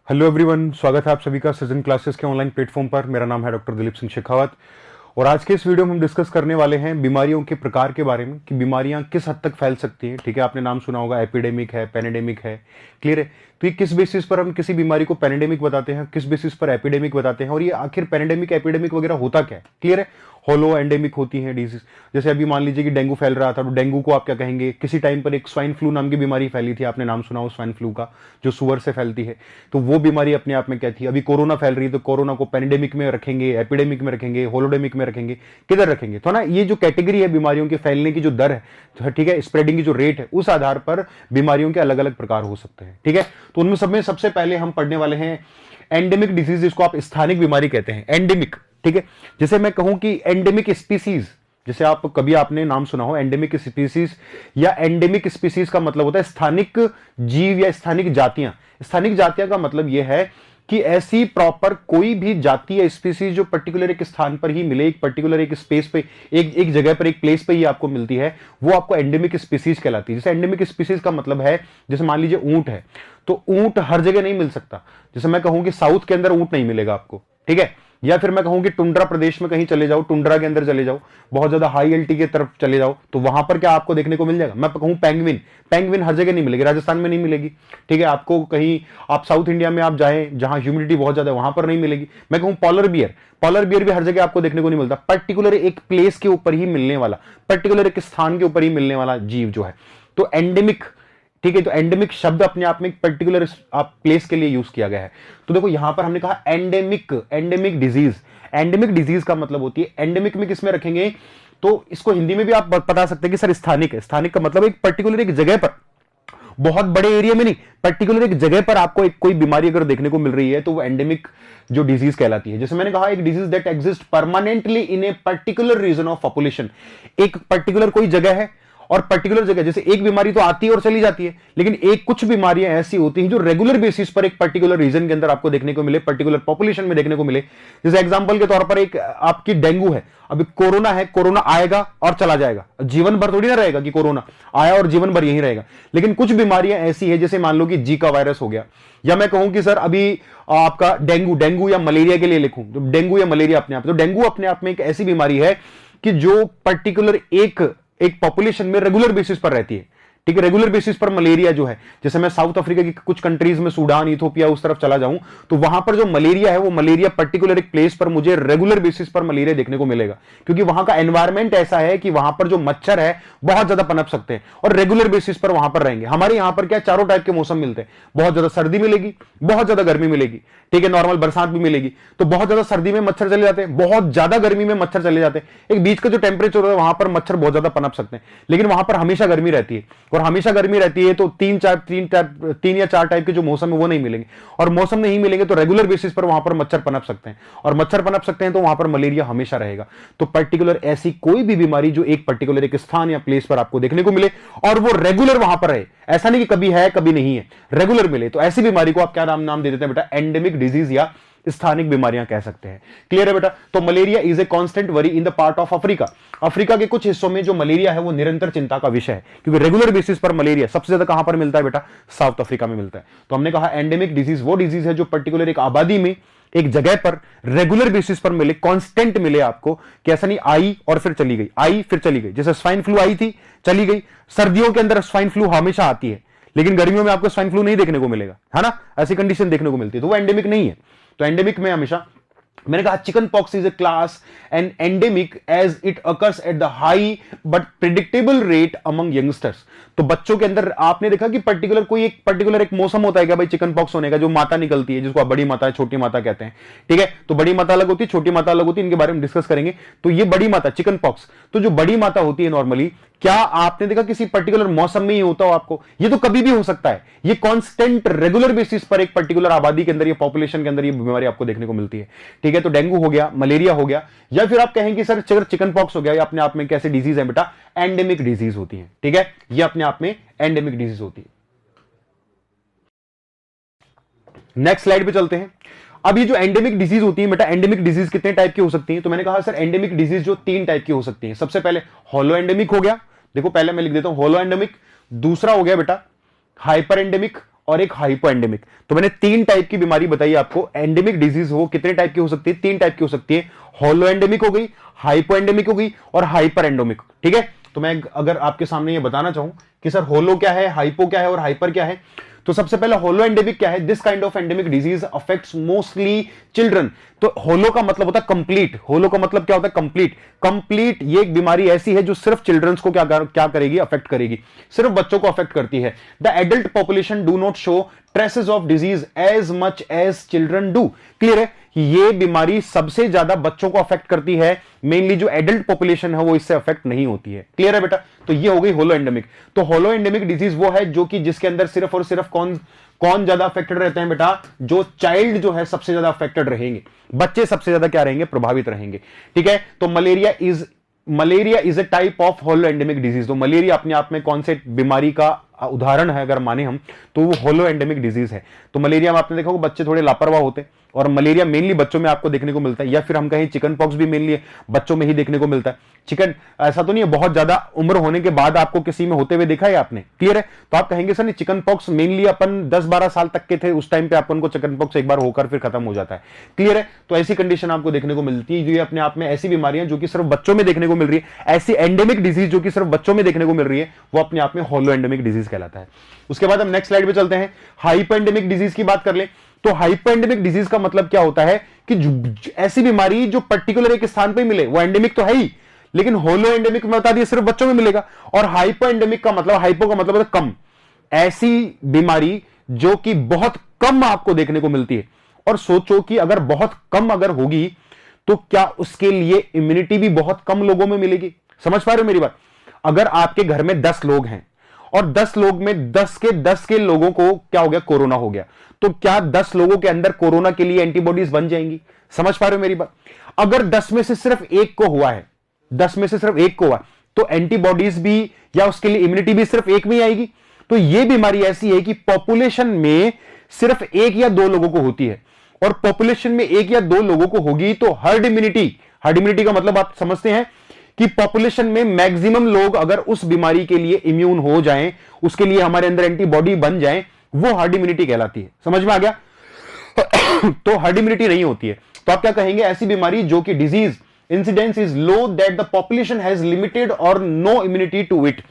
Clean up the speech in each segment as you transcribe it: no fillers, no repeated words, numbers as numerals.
Hello everyone, स्वागत है आप सभी का सृजन क्लासेस के ऑनलाइन प्लेटफॉर्म पर। मेरा नाम है डॉक्टर दिलीप सिंह शेखावत और आज के इस वीडियो में हम डिस्कस करने वाले हैं बीमारियों के प्रकार के बारे में कि बीमारियां किस हद तक फैल सकती हैं। ठीक है, आपने नाम सुना होगा, एपिडेमिक है, पेनेडेमिक है। क्लियर है? तो ये किस बेसिस पर हम किसी बीमारी को पेनेडेमिक बताते हैं, किस बेसिस पर एपिडेमिक बताते हैं और ये आखिर पेनेडेमिक एपिडेमिक वगैरह होता क्या है। क्लियर है? होलो एंडेमिक होती है डिजीज। जैसे अभी मान लीजिए कि डेंगू फैल रहा था, तो डेंगू को आप क्या कहेंगे? किसी टाइम पर एक स्वाइन फ्लू नाम की बीमारी फैली थी, आपने नाम सुना हो स्वाइन फ्लू का, जो सुअर से फैलती है। तो वो बीमारी अपने आप में क्या थी? अभी कोरोना फैल रही है, तो कोरोना को पेंडेमिक में रखेंगे, एपिडेमिक में रखेंगे, होलोडेमिक में रखेंगे, किधर रखेंगे? तो ना, ये जो कैटेगरी है बीमारियों के फैलने की जो दर है, ठीक है, स्प्रेडिंग की जो रेट है, उस आधार पर बीमारियों के अलग अलग प्रकार हो सकते हैं। ठीक है, तो उनमें सब में सबसे पहले हम पढ़ने वाले हैं एंडेमिक डिजीज, जिसको आप स्थानिक बीमारी कहते हैं, एंडेमिक। ठीक है, जैसे मैं कहूं कि एंडेमिक स्पीसीज, जैसे आप कभी आपने नाम सुना हो एंडेमिक स्पीसीज या एंडेमिक स्पीसीज का मतलब होता है स्थानिक जीव या स्थानिक जातियां। स्थानिक जातियां का मतलब यह है कि ऐसी प्रॉपर कोई भी जाति या स्पीसीज जो पर्टिकुलर एक स्थान पर ही मिले, एक पर्टिकुलर एक स्पेस पे, एक जगह पर, एक प्लेस पे ही आपको मिलती है, वो आपको एंडेमिक स्पीसीज कहलाती है। जैसे एंडेमिक स्पीसीज का मतलब है, जैसे मान लीजिए ऊंट है, तो ऊंट हर जगह नहीं मिल सकता। जैसे मैं कहूं कि साउथ के अंदर ऊंट नहीं मिलेगा आपको, ठीक है, या फिर मैं कहूं कि टुंड्रा प्रदेश में कहीं चले जाओ, टुंड्रा के अंदर चले जाओ, बहुत ज्यादा हाई एल्टी की तरफ चले जाओ, तो वहां पर क्या आपको देखने को मिल जाएगा? मैं कहूं पेंगुइन, पेंगुइन हर जगह नहीं मिलेगी, राजस्थान में नहीं मिलेगी। ठीक है, आपको कहीं आप साउथ इंडिया में आप जाएं जहां ह्यूमिडिटी बहुत ज्यादा है, वहां पर नहीं मिलेगी। मैं कहूं पॉलर बियर, पॉलर बियर भी हर जगह आपको देखने को नहीं मिलता। पर्टिकुलर एक प्लेस के ऊपर ही मिलने वाला, पर्टिकुलर एक स्थान के ऊपर ही मिलने वाला जीव जो है, तो एंडेमिक। ठीक है, तो एंडेमिक शब्द अपने आप में एक पर्टिकुलर आप प्लेस के लिए यूज किया गया है। तो देखो यहां पर हमने कहा endemic, endemic disease. Endemic disease का मतलब होती है, एंडेमिक में किसमें रखेंगे? तो इसको हिंदी में भी आप बता सकते हैं कि सर स्थानिक है। स्थानिक का मतलब एक पर्टिकुलर एक जगह पर, बहुत बड़े एरिया में नहीं, पर्टिकुलर एक जगह पर आपको एक कोई बीमारी अगर देखने को मिल रही है, तो वो एंडेमिक जो डिजीज कहलाती है। जैसे मैंने कहा, एक disease that exist permanently in a particular region of population. एक पर्टिकुलर कोई जगह है और पर्टिकुलर जगह, जैसे एक बीमारी तो आती है और चली जाती है, लेकिन एक कुछ बीमारियां ऐसी होती हैं जो रेगुलर बेसिस पर एक पर्टिकुलर रीजन के अंदर आपको देखने को मिले, पर्टिकुलर पॉपुलेशन में देखने को मिले। जैसे एग्जांपल के तौर पर एक आपकी डेंगू है, अभी कोरोना है, कोरोना आएगा और चला जाएगा, जीवन भर थोड़ी ना रहेगा कि कोरोना आया और जीवन भर यही रहेगा। लेकिन कुछ बीमारियां ऐसी है, जैसे मान लो कि जीका वायरस हो गया, या मैं कहूं कि सर अभी आपका डेंगू, डेंगू या मलेरिया के लिए लिखूं तो डेंगू या मलेरिया अपने आप, तो डेंगू अपने आप में एक ऐसी बीमारी है कि जो पर्टिकुलर एक पॉपुलेशन में रेगुलर बेसिस पर रहती है। ठीक है, रेगुलर बेसिस पर मलेरिया जो है, जैसे मैं साउथ अफ्रीका की कुछ कंट्रीज में, सूडान, इथोपिया, उस तरफ चला जाऊं, तो वहां पर जो मलेरिया है, वो मलेरिया पर्टिकुलर एक प्लेस पर मुझे रेगुलर बेसिस पर मलेरिया देखने को मिलेगा, क्योंकि वहां का एनवायरमेंट ऐसा है कि वहां पर जो मच्छर है बहुत ज्यादा पनप सकते हैं और रेगुलर बेसिस पर वहां पर रहेंगे। हमारे यहां पर क्या चारों टाइप के मौसम मिलते हैं, बहुत ज्यादा सर्दी मिलेगी, बहुत ज्यादा गर्मी मिलेगी, ठीक है, नॉर्मल बरसात भी मिलेगी। तो बहुत ज्यादा सर्दी में मच्छर चले जाते हैं, बहुत ज्यादा गर्मी में मच्छर चले जाते हैं। एक बीच का जो टेम्परेचर है, वहां पर मच्छर बहुत ज्यादा पनप सकते हैं, लेकिन वहां पर हमेशा गर्मी रहती है, और हमेशा गर्मी रहती है तो तीन या चार टाइप के जो मौसम है वो नहीं मिलेंगे, और मौसम नहीं मिलेंगे तो रेगुलर बेसिस पर वहां पर मच्छर पनप सकते हैं, और मच्छर पनप सकते हैं तो वहां पर मलेरिया हमेशा रहेगा। तो पर्टिकुलर ऐसी कोई भी बीमारी जो एक पर्टिकुलर एक स्थान या प्लेस पर आपको देखने को मिले और वो रेगुलर वहां पर रहे, ऐसा नहीं कि कभी है कभी नहीं है, रेगुलर मिले, तो ऐसी बीमारी को आप क्या नाम दे देते हैं बेटा? एंडेमिक डिजीज या स्थानिक बीमारियां कह सकते हैं। क्लियर है बेटा? तो malaria is a constant worry in the part of Africa. Africa के कुछ हिस्सों में जो मलेरिया है वो निरंतर चिंता का विषय है, क्योंकि रेगुलर बेसिस पर मलेरिया सबसे ज्यादा कहां पर मिलता है बेटा? साउथ अफ्रीका में मिलता है। तो हमने कहा एंडेमिक डिजीज वो डिजीज है जो पर्टिकुलर एक आबादी में, एक जगह पर रेगुलर बेसिस पर मिले, कांस्टेंट मिले आपको, कि ऐसा नहीं आई और फिर चली गई, आई फिर चली गई। जैसे स्वाइन फ्लू आई थी, चली गई। सर्दियों के अंदर स्वाइन फ्लू हमेशा आती है, लेकिन गर्मियों में आपको स्वाइन फ्लू नहीं देखने को मिलेगा, है ना, ऐसी कंडीशन देखने को मिलती है, तो वो एंडेमिक नहीं है। तो एंडेमिक में हमेशा, मैंने कहा chicken pox is a class and endemic as it occurs at the high but predictable rate among youngsters. तो बच्चों के अंदर आपने देखा कि पर्टिकुलर एक मौसम होता है क्या भाई चिकन पॉक्स होने का, जो माता निकलती है, जिसको आप बड़ी माता, छोटी माता कहते हैं। ठीक है, तो बड़ी माता अलग होती है, छोटी माता अलग होती है, इनके बारे में डिस्कस करेंगे। तो ये बड़ी माता चिकन पॉक्स, तो जो बड़ी माता होती है नॉर्मली, क्या आपने देखा किसी पर्टिकुलर मौसम में ही होता हो आपको? ये तो कभी भी हो सकता है, ये कांस्टेंट रेगुलर बेसिस पर एक पर्टिकुलर आबादी के अंदर या पॉपुलेशन के अंदर ये बीमारी आपको देखने को मिलती है। ठीक है, तो डेंगू हो गया, मलेरिया हो गया, या फिर आप कहेंगे सर चिकन पॉक्स हो गया, ये अपने आप में कैसे डिजीज है बेटा? एंडेमिक डिजीज होती है। ठीक है, ये अपने आप में एंडेमिक डिजीज होती है। नेक्स्ट स्लाइड पे चलते हैं। अब ये जो एंडेमिक डिजीज होती है बेटा, एंडेमिक डिजीज कितने टाइप की हो सकती है? तो मैंने कहा सर एंडेमिक डिजीज जो 3 टाइप की हो सकती है। सबसे पहले होलो एंडेमिक हो गया, देखो पहले मैं लिख देता हूं होलो एंडेमिक। दूसरा हो गया बेटा हाइपर एंडेमिक, और एक हाइपो एंडेमिक। तो मैंने 3 टाइप की बीमारी बताई आपको। एंडेमिक डिजीज हो कितने टाइप की हो सकती है? 3 टाइप की हो सकती है। होलो एंडेमिक हो गई, हाइपो एंडेमिक हो गई और हाइपर एंडेमिक। ठीक है, तो मैं अगर आपके सामने ये बताना चाहूं कि सर होलो क्या है, हाइपो क्या है और हाइपर क्या है, तो सबसे पहले होलो एंडेमिक क्या है? This kind of endemic disease affects mostly children. तो होलो का मतलब होता है कंप्लीट। होलो का मतलब क्या होता है? कंप्लीट। कंप्लीट ये एक बीमारी ऐसी है जो सिर्फ चिल्ड्रंस को क्या करेगी? अफेक्ट करेगी, सिर्फ बच्चों को अफेक्ट करती है। The adult population do not show traces of disease as much as children do. Clear है? ये बीमारी सबसे ज्यादा बच्चों को अफेक्ट करती है, मेनली जो एडल्ट पॉपुलेशन है वो इससे अफेक्ट नहीं होती है। क्लियर है बेटा? तो ये हो गई होलो एंडेमिक। तो होलो एंडेमिक डिजीज वो है जो कि जिसके अंदर सिर्फ और सिर्फ कौन ज्यादा अफेक्टेड रहते हैं बेटा? जो चाइल्ड जो है सबसे ज्यादा अफेक्टेड रहेंगे, बच्चे सबसे ज्यादा क्या रहेंगे? प्रभावित रहेंगे। ठीक है, तो malaria is a type of holoendemic disease. तो मलेरिया अपने आप में कौन से बीमारी का उदाहरण है अगर माने हम, तो वो होलो एंडेमिक डिजीज है। तो मलेरिया में आपने देखा होगा बच्चे थोड़े लापरवाह होते हैं, और मलेरिया मेनली बच्चों में आपको देखने को मिलता है, या फिर हम कहें चिकन पॉक्स भी मेनली बच्चों में ही देखने को मिलता है। चिकन ऐसा तो नहीं है बहुत ज्यादा उम्र होने के बाद आपको किसी में होते हुए देखा है आपने? क्लियर है? तो आप कहेंगे सर नहीं, चिकन पॉक्स मेनली अपन 10-12 साल तक के थे, उस टाइम पे अपन को चिकन पॉक्स एक बार होकर फिर खत्म हो जाता है। क्लियर है? तो ऐसी कंडीशन आपको देखने को मिलती है, जो ये अपने आप में ऐसी बीमारियां जो कि सिर्फ बच्चों में देखने को मिल रही है, ऐसी एंडेमिक डिजीज जो कि सिर्फ बच्चों में देखने को मिल रही है, वो अपने आप में होलो एंडेमिक डिजीज कहलाता है। उसके बाद हम नेक्स्ट स्लाइड पे चलते हैं, हाइपर एंडेमिक डिजीज की बात कर ले। तो हाइपर एंडेमिक डिजीज का मतलब क्या होता है कि ऐसी बीमारी जो पर्टिकुलर एक स्थान पे मिले, वो एंडेमिक तो है ही, लेकिन होलो एंडेमिक में बता दिया सिर्फ बच्चों में मिलेगा। और हाइपर एंडेमिक का मतलब, हाइपो का मतलब है कम, ऐसी बीमारी जो कि बहुत कम आपको देखने को मिलती है। और सोचो कि अगर बहुत कम अगर होगी तो क्या उसके लिए इम्यूनिटी भी बहुत कम लोगों में मिलेगी? समझ पा रहे हो मेरी बात? अगर आपके घर में 10 लोग हैं और 10 लोग में 10 के लोगों को क्या हो गया? कोरोना हो गया, तो क्या 10 लोगों के अंदर कोरोना के लिए एंटीबॉडीज बन जाएंगी? समझ पा रहे हो मेरी बात? अगर 10 में से सिर्फ एक को हुआ है, 10 में से सिर्फ एक को हुआ, तो एंटीबॉडीज भी या उसके लिए इम्यूनिटी भी सिर्फ एक में ही आएगी। तो यह बीमारी ऐसी है कि पॉपुलेशन में सिर्फ 1 या 2 लोगों को होती है, और पॉपुलेशन में 1 या 2 लोगों को होगी तो हर्ड इम्यूनिटी का मतलब आप समझते हैं कि पॉपुलेशन में मैक्सिमम लोग अगर उस बीमारी के लिए इम्यून हो जाएं, उसके लिए हमारे अंदर एंटीबॉडी बन जाएं, वो हर्ड इम्यूनिटी कहलाती है। समझ में आ गया? तो हर्ड इम्यूनिटी नहीं होती है, तो आप क्या कहेंगे? ऐसी बीमारी जो कि disease incidence is low that the population has limited और नो इम्यूनिटी टू इट।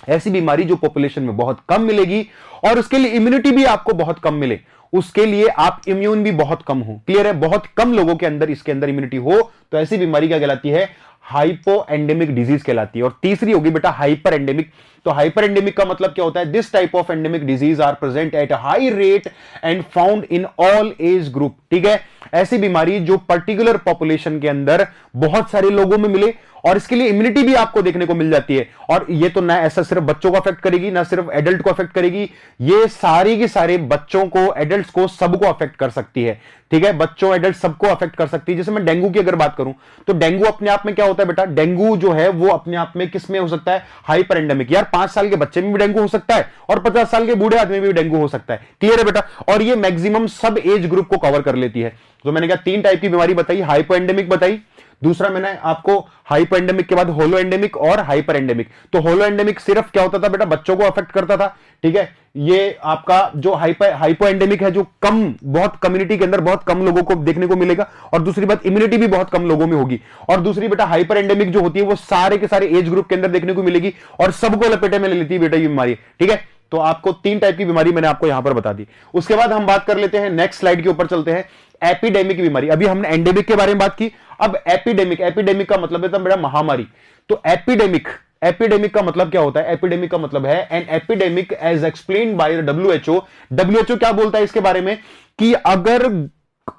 ऐसी बीमारी जो पॉपुलेशन में बहुत कम मिलेगी और उसके लिए इम्यूनिटी भी आपको बहुत कम मिले, उसके लिए आप इम्यून भी बहुत कम हो। क्लियर है? बहुत कम लोगों के अंदर इसके अंदर इम्यूनिटी हो, तो ऐसी बीमारी क्या कहलाती है? हाइपो एंडेमिक डिजीज कहलाती है। और तीसरी होगी बेटा हाइपर एंडेमिक। तो हाइपर एंडेमिक का मतलब क्या होता है? This type of endemic disease are present at high rate and found in all age group. ठीक है, ऐसी बीमारी जो पर्टिकुलर पॉपुलेशन के अंदर बहुत सारे लोगों में मिले और इसके लिए इम्यूनिटी भी आपको देखने को मिल जाती है। और ये तो ना ऐसा सिर्फ बच्चों को अफेक्ट करेगी, ना सिर्फ एडल्ट को अफेक्ट करेगी, ये सारी की सारे बच्चों को, एडल्ट्स को, सबको अफेक्ट कर सकती है। ठीक है, बच्चों एडल्ट सबको अफेक्ट कर सकती है। जैसे मैं डेंगू की अगर बात करूं, तो डेंगू अपने आप में क्या होता है बेटा? डेंगू जो है वो अपने आप में किस में हो सकता है? Hyper endemic. यार 5 साल के बच्चे में भी डेंगू हो सकता है और 50 साल के बूढ़े आदमी में भी डेंगू हो सकता है। क्लियर है बेटा? और ये मैक्सिमम सब एज ग्रुप को कवर कर लेती है। तो मैंने कहा 3 टाइप की बीमारी बताई, हाइपो एंडेमिक बताई, दूसरा मैंने आपको हाइपो एंडेमिक के बाद होलो एंडेमिक और हाइपर एंडेमिक। तो होलो एंडेमिक सिर्फ क्या होता था बेटा? बच्चों को अफेक्ट करता था। ठीक है, ये आपका जो हाइपो एंडेमिक है, जो कम, बहुत कम्युनिटी के अंदर बहुत कम लोगों को देखने को मिलेगा, और दूसरी बात इम्यूनिटी भी बहुत कम लोगों में होगी। और दूसरी बेटा हाइपर एंडेमिक जो होती है वो सारे के सारे एज ग्रुप के अंदर देखने को मिलेगी और सबको लपेटे में ले लेती है बेटा ये बीमारी। ठीक है, तो आपको 3 टाइप की बीमारी मैंने आपको यहां पर बता दी। उसके बाद हम बात कर लेते हैं, नेक्स्ट स्लाइड के ऊपर चलते हैं, एपिडेमिक बीमारी। अभी हमने एंडेमिक के बारे में बात की, अब एपिडेमिक का मतलब है बेटा महामारी। तो एपिडेमिक का मतलब क्या होता है? एपिडेमिक का मतलब है an epidemic as explained by WHO. WHO क्या बोलता है इसके बारे में? कि अगर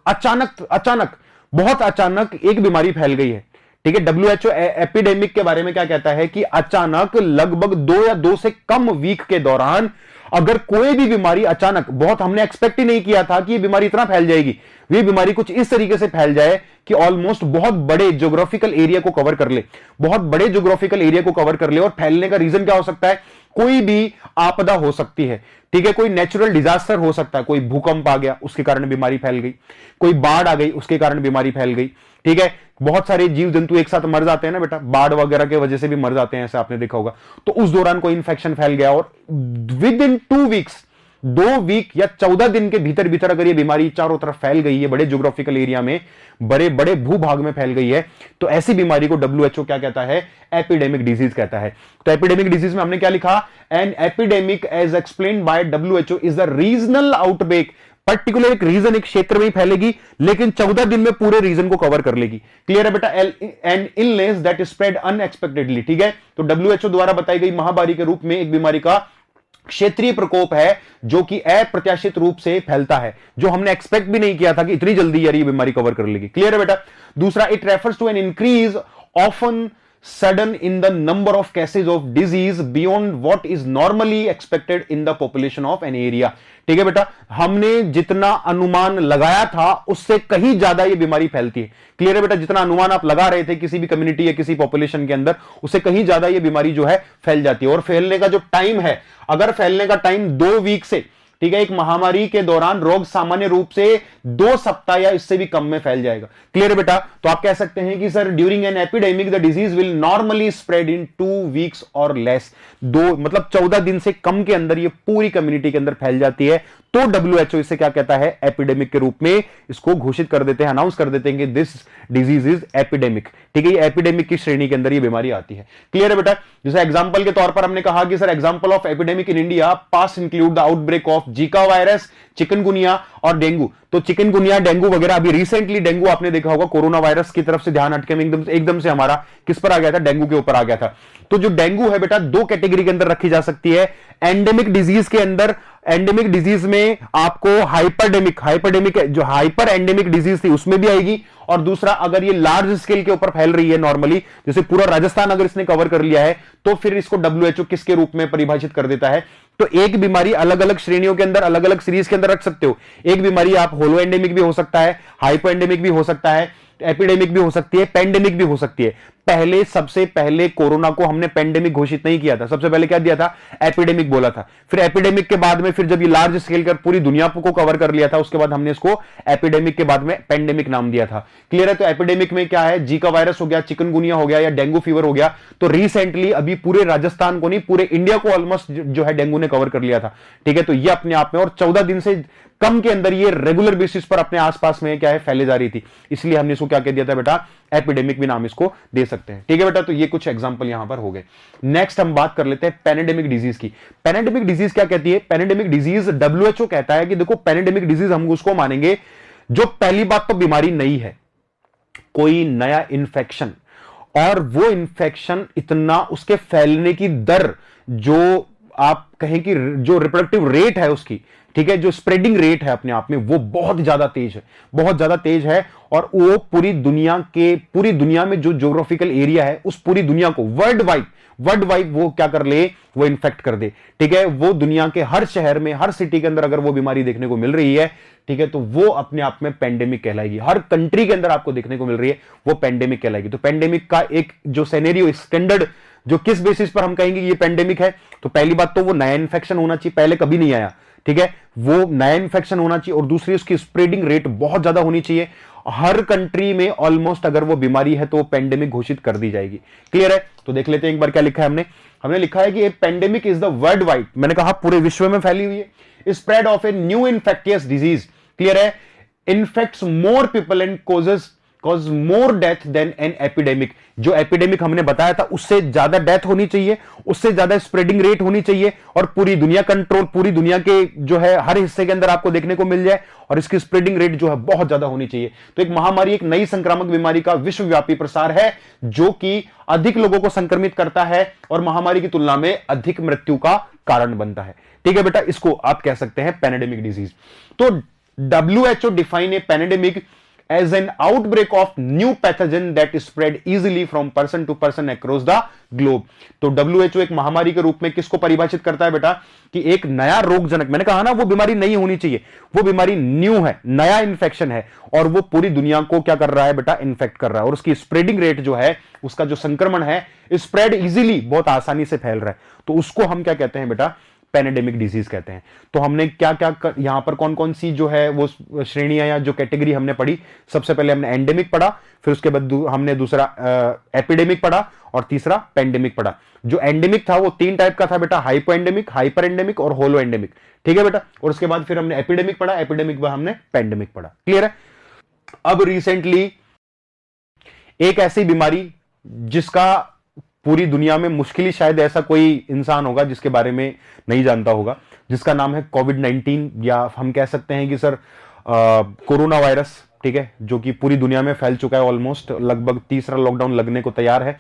अचानक बहुत अचानक एक बीमारी फैल गई है। ठीक है, डब्ल्यूएचओ एपिडेमिक के बारे में क्या कहता है? कि अचानक लगभग 2 या 2 से कम वीक के दौरान अगर कोई भी बीमारी अचानक, बहुत हमने एक्सपेक्ट ही नहीं किया था कि ये बीमारी इतना फैल जाएगी, ये बीमारी कुछ इस तरीके से फैल जाए कि ऑलमोस्ट बहुत बड़े ज्योग्राफिकल एरिया को कवर कर ले, बहुत बड़े ज्योग्राफिकल एरिया को कवर कर ले। और फैलने का रीजन क्या हो सकता है? कोई भी आपदा हो सकती है। ठीक है, कोई नेचुरल डिजास्टर हो सकता है, कोई भूकंप आ गया उसके कारण बीमारी फैल गई, कोई बाढ़ आ गई उसके कारण बीमारी फैल गई। ठीक है, बहुत सारे जीव जंतु एक साथ मर जाते हैं ना बेटा, बाढ़ वगैरह के वजह से भी मर जाते हैं, ऐसा आपने देखा होगा। तो उस दौरान कोई इंफेक्शन फैल गया और विद इन 2 वीक्स 2 वीक या 14 दिन के भीतर भीतर अगर ये बीमारी चारों तरफ फैल गई है, बड़े ज्योग्राफिकल एरिया में, बड़े बड़े भूभाग में फैल गई है, तो ऐसी बीमारी को डब्ल्यूएचओ क्या कहता है? एपिडेमिक डिजीज कहता है। तो एपिडेमिक डिजीज में हमने क्या लिखा? An epidemic as explained by WHO is the regional outbreak, particular एक रीजन, एक क्षेत्र में ही फैलेगी, लेकिन 14 दिन में पूरे रीजन को कवर कर लेगी। क्लियर है बेटा? An illness that spread unexpectedly, ठीक है। तो डब्ल्यूएचओ द्वारा बताई गई महामारी के रूप में एक बीमारी का क्षेत्रीय प्रकोप है जो कि अप्रत्याशित रूप से फैलता है, जो हमने एक्सपेक्ट भी नहीं किया था कि इतनी जल्दी यार ये बीमारी कवर कर लेगी। क्लियर है बेटा? दूसरा, it refers to an increase often sudden in the number of cases of disease beyond what is normally expected in the population of an area। ठीक है बेटा, हमने जितना अनुमान लगाया था उससे कहीं ज्यादा ये बीमारी फैलती है। क्लियर है बेटा? जितना अनुमान आप लगा रहे थे किसी भी कम्युनिटी या किसी पॉपुलेशन के अंदर, उससे कहीं ज्यादा ये बीमारी जो है फैल जाती है। और फैलने का जो टाइम है, अगर फैलने का टाइम 2 वीक से, ठीक है, एक महामारी के दौरान रोग सामान्य रूप से 2 सप्ताह या इससे भी कम में फैल जाएगा। क्लियर है बेटा? तो आप कह सकते हैं कि sir during an epidemic the disease will normally spread in 2 weeks और लेस। 2 मतलब 14 दिन से कम के अंदर ये पूरी कम्युनिटी के अंदर फैल जाती है। तो डब्ल्यूएचओ इसे क्या कहता है? एपिडेमिक के रूप में इसको घोषित कर देते हैं, अनाउंस कर देते हैं कि दिस डिजीज इज एपिडेमिक। ठीक है, ये एपिडेमिक की श्रेणी के अंदर ये बीमारी आती है। क्लियर है बेटा? जैसे एग्जांपल के तौर पर हमने कहा कि sir example of epidemic in India pass include the outbreak of Zika virus, chikungunya और डेंगू। तो चिकनगुनिया, डेंगू वगैरह, अभी रिसेंटली डेंगू आपने देखा होगा, कोरोना वायरस की तरफ से ध्यान हटके में एकदम से हमारा किस पर आ गया था? डेंगू के ऊपर आ गया था। तो जो डेंगू है बेटा 2 कैटेगरी के अंदर रखी जा सकती है। एंडेमिक डिजीज के अंदर, एंडेमिक डिजीज में आपको हाइपरडेमिक जो हाइपर एंडेमिक डिजीज थी उसमें भी आएगी। और दूसरा, अगर ये लार्ज स्केल के ऊपर फैल रही है नॉर्मली, जैसे पूरा राजस्थान अगर इसने कवर कर लिया है, तो फिर इसको डब्ल्यूएचओ किसके रूप में परिभाषित कर देता है? तो एक बीमारी अलग अलग श्रेणियों के अंदर, अलग अलग सीरीज के अंदर रख सकते हो। एक बीमारी आप होलो एंडेमिक भी हो सकता है, हाइपर एंडेमिक भी हो सकता है, एपिडेमिक भी हो सकती है, पेंडेमिक भी हो सकती है। सबसे पहले कोरोना को हमने पेंडेमिक घोषित नहीं किया था, सबसे पहले क्या दिया था? एपिडेमिक बोला था। फिर एपिडेमिक के बाद में, फिर जब ये लार्ज स्केल कर पूरी दुनिया को कवर कर लिया था, उसके बाद हमने इसको एपिडेमिक के बाद में पेंडेमिक नाम दिया था। क्लियर है? तो एपिडेमिक में क्या है? जीका वायरस हो गया, चिकनगुनिया हो गया या डेंगू फीवर हो गया। तो रिसेंटली अभी पूरे राजस्थान को नहीं, पूरे इंडिया को ऑलमोस्ट जो है डेंगू ने कवर कर लिया था। ठीक है, तो ये अपने आप में, और 14 दिन से कम के अंदर ये रेगुलर बेसिस पर अपने आसपास में क्या है? फैले जा रही थी। इसलिए हमने इसको क्या कह दिया था बेटा? एपिडेमिक भी नाम इसको दे सकते हैं। ठीक है बेटा? तो ये कुछ एग्जांपल यहां पर हो गए। नेक्स्ट हम बात कर लेते हैं पैंडेमिक डिजीज की। पैंडेमिक डिजीज क्या कहती है? पैंडेमिक डिजीज डब्ल्यूएचओ कहता है कि देखो, पैंडेमिक डिजीज हम उसको मानेंगे जो पहली बात तो बीमारी नहीं है, कोई नया इंफेक्शन, और वो इंफेक्शन इतना, उसके फैलने की दर, जो आप कहें कि जो रिप्रोडक्टिव रेट है उसकी, ठीक है, जो स्प्रेडिंग रेट है अपने आप में, वो बहुत ज्यादा तेज है, बहुत ज्यादा तेज है। और वो पूरी दुनिया में जो ज्योग्राफिकल एरिया है, उस पूरी दुनिया को वर्ल्ड वाइड वो क्या कर ले? वो इन्फेक्ट कर दे। ठीक है, वो दुनिया के हर शहर में, हर सिटी के अंदर अगर वो बीमारी देखने को मिल रही है, ठीक है, तो वो अपने आप में पेंडेमिक कहलाएगी। हर कंट्री के अंदर आपको देखने को मिल रही है, वो पेंडेमिक कहलाएगी। तो पेंडेमिक का एक जो सिनेरियो स्टैंडर्ड, जो किस बेसिस पर हम कहेंगे ये पेंडेमिक है, तो पहली बात तो वो नया इन्फेक्शन होना चाहिए, पहले कभी नहीं आया। ठीक है, वो नया इन्फेक्शन होना चाहिए, और दूसरी उसकी स्प्रेडिंग रेट बहुत ज्यादा होनी चाहिए। हर कंट्री में ऑलमोस्ट अगर वो बीमारी है तो पेंडेमिक घोषित कर दी जाएगी। क्लियर है? तो देख लेते हैं एक बार क्या लिखा है हमने लिखा है कि pandemic is the world wide, मैंने कहा पूरे विश्व में फैली हुई है, spread of a new infectious disease. Clear है? Infects more people and cause more death than an epidemic. जो एपिडेमिक हमने बताया था उससे ज्यादा डेथ होनी चाहिए, उससे ज्यादा स्प्रेडिंग रेट होनी चाहिए, और पूरी दुनिया कंट्रोल, पूरी दुनिया के जो है हर हिस्से के अंदर आपको देखने को मिल जाए, और इसकी स्प्रेडिंग रेट जो है बहुत ज्यादा होनी चाहिए। तो एक महामारी, एक नई संक्रामक बीमारी का विश्वव्यापी प्रसार है, जो कि अधिक लोगों को संक्रमित करता है और महामारी की तुलना में अधिक मृत्यु का कारण बनता है। ठीक है बेटा, इसको आप कह सकते हैं पैंडेमिक डिजीज। तो WHO define a pandemic as an outbreak of new pathogen that is spread easily from person to person across the globe। तो WHO एक महामारी के रूप में किसको परिभाषित करता है बेटा? कि एक नया रोगजनक, मैंने कहा ना वो बीमारी नहीं होनी चाहिए, वो बीमारी न्यू है, नया इंफेक्शन है, और वो पूरी दुनिया को क्या कर रहा है बेटा? इन्फेक्ट कर रहा है, और उसकी स्प्रेडिंग रेट जो है, उसका जो संक्रमण है, स्प्रेड इजीली, बहुत आसानी से फैल रहा है। तो उसको हम क्या कहते हैं बेटा? पेनेडेमिक डिजीज कहते हैं। तो हमने क्या क्या यहां पर कौन कौन सी जो है वो श्रेणियां या जो कैटेगरी हमने पढ़ी, सबसे पहले हमने एंडेमिक पढ़ा, फिर उसके बाद हमने दूसरा एपिडेमिक पढ़ा और तीसरा पेंडेमिक पढ़ा। जो एंडेमिक था वो 3 टाइप का था बेटा, हाइपो एंडेमिक, हाइपर एंडेमिक और होलो एंडेमिक, ठीक है बेटा। और उसके बाद फिर हमने एपिडेमिक पढ़ा, एपिडेमिक बाद हमने पेंडेमिक पढ़ा। क्लियर है। अब रिसेंटली एक ऐसी बीमारी जिसका पूरी दुनिया में मुश्किल ही शायद ऐसा कोई इंसान होगा जिसके बारे में नहीं जानता होगा, जिसका नाम है कोविड-19, या हम कह सकते हैं कि सर कोरोना वायरस, ठीक है, जो कि पूरी दुनिया में फैल चुका है ऑलमोस्ट, लगभग तीसरा लॉकडाउन लगने को तैयार है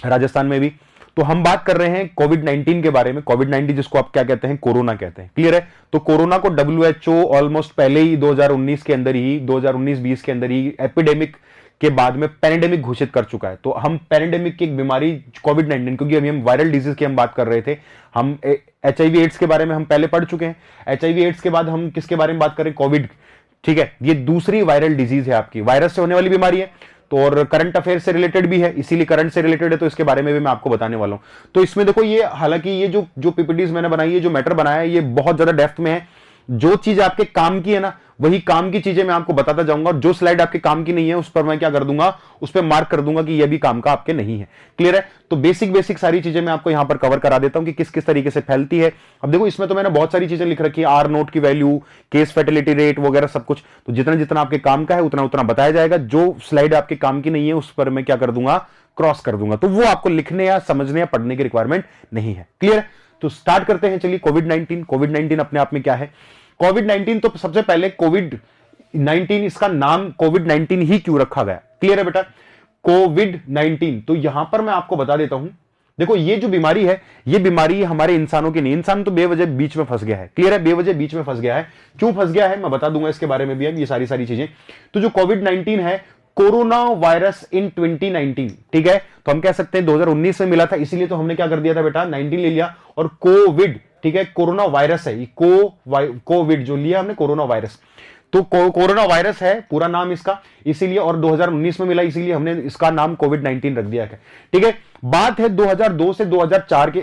राजस्थान में भी। तो हम बात कर रहे हैं कोविड-19 के बारे में। कोविड-19 जिसको आप क्या कहते हैं, कोरोना कहते हैं। क्लियर है। तो कोरोना को WHO ऑलमोस्ट पहले ही 2019 के अंदर ही, 2019-20 के अंदर ही एपिडेमिक के बाद में पैंडेमिक घोषित कर चुका है। तो हम पैंडेमिक की एक बीमारी कोविड-19, क्योंकि अभी हम वायरल डिजीज की हम बात कर रहे थे, हम HIV एड्स के बारे में हम पहले पढ़ चुके हैं। HIV एड्स के बाद हम किसके बारे में बात करें, कोविड, ठीक है। ये दूसरी वायरल डिजीज है आपकी, वायरस से होने वाली बीमारी है, तो और करंट अफेयर से रिलेटेड भी है, इसीलिए करंट से रिलेटेड है, तो इसके बारे में भी मैं आपको बताने वाला हूं। तो इसमें देखो, ये हालांकि ये जो पीपीटीज मैंने बनाई है, जो मैटर बनाया है, ये बहुत ज्यादा डेप्थ में है। जो चीज आपके काम की है ना, वही काम की चीजें मैं आपको बताता जाऊंगा, और जो स्लाइड आपके काम की नहीं है उस पर मैं क्या कर दूंगा, उस पर मार्क कर दूंगा कि ये भी काम का आपके नहीं है। क्लियर है। तो बेसिक सारी चीजें मैं आपको यहां पर कवर करा देता हूं कि किस किस तरीके से फैलती है। अब देखो, इसमें तो मैंने बहुत सारी चीजें लिख रखी है, R नोट की वैल्यू, केस फर्टिलिटी रेट वगैरह सब कुछ। तो जितना जितना आपके काम का है उतना उतना बताया जाएगा। जो स्लाइड आपके काम की नहीं है उस पर मैं क्या कर दूंगा, क्रॉस कर दूंगा। तो वो आपको लिखने या समझने या पढ़ने की रिक्वायरमेंट नहीं है। क्लियर है। तो स्टार्ट करते हैं। चलिए, कोविड-19 अपने आप में क्या है। कोविड-19, तो सबसे पहले कोविड-19, इसका नाम कोविड-19 ही क्यों रखा गया। क्लियर है बेटा। कोविड-19, तो यहां पर मैं आपको बता देता हूं, देखो ये जो बीमारी है, ये बीमारी हमारे इंसानों की नहीं, इंसान तो बेवजह बीच में फंस गया है। क्लियर है। बेवजह बीच में फंस गया है। क्यों फंस गया है मैं बता दूंगा इसके बारे में भी, ये सारी चीजें। तो जो कोविड-19 है, कोरोना वायरस इन 2019, ठीक है, तो हम कह सकते हैं 2019 में मिला था, इसीलिए तो हमने क्या कर दिया था बेटा, 19 ले लिया। और कोविड, ठीक है, कोरोना वायरस है, कोविड जो लिया हमने, कोरोना वायरस, तो कोरोना वायरस है पूरा नाम इसका, इसीलिए, और 2019 में मिला, इसीलिए हमने इसका नाम कोविड-19 रख दिया है। ठीक है। बात है 2002 से 2004 के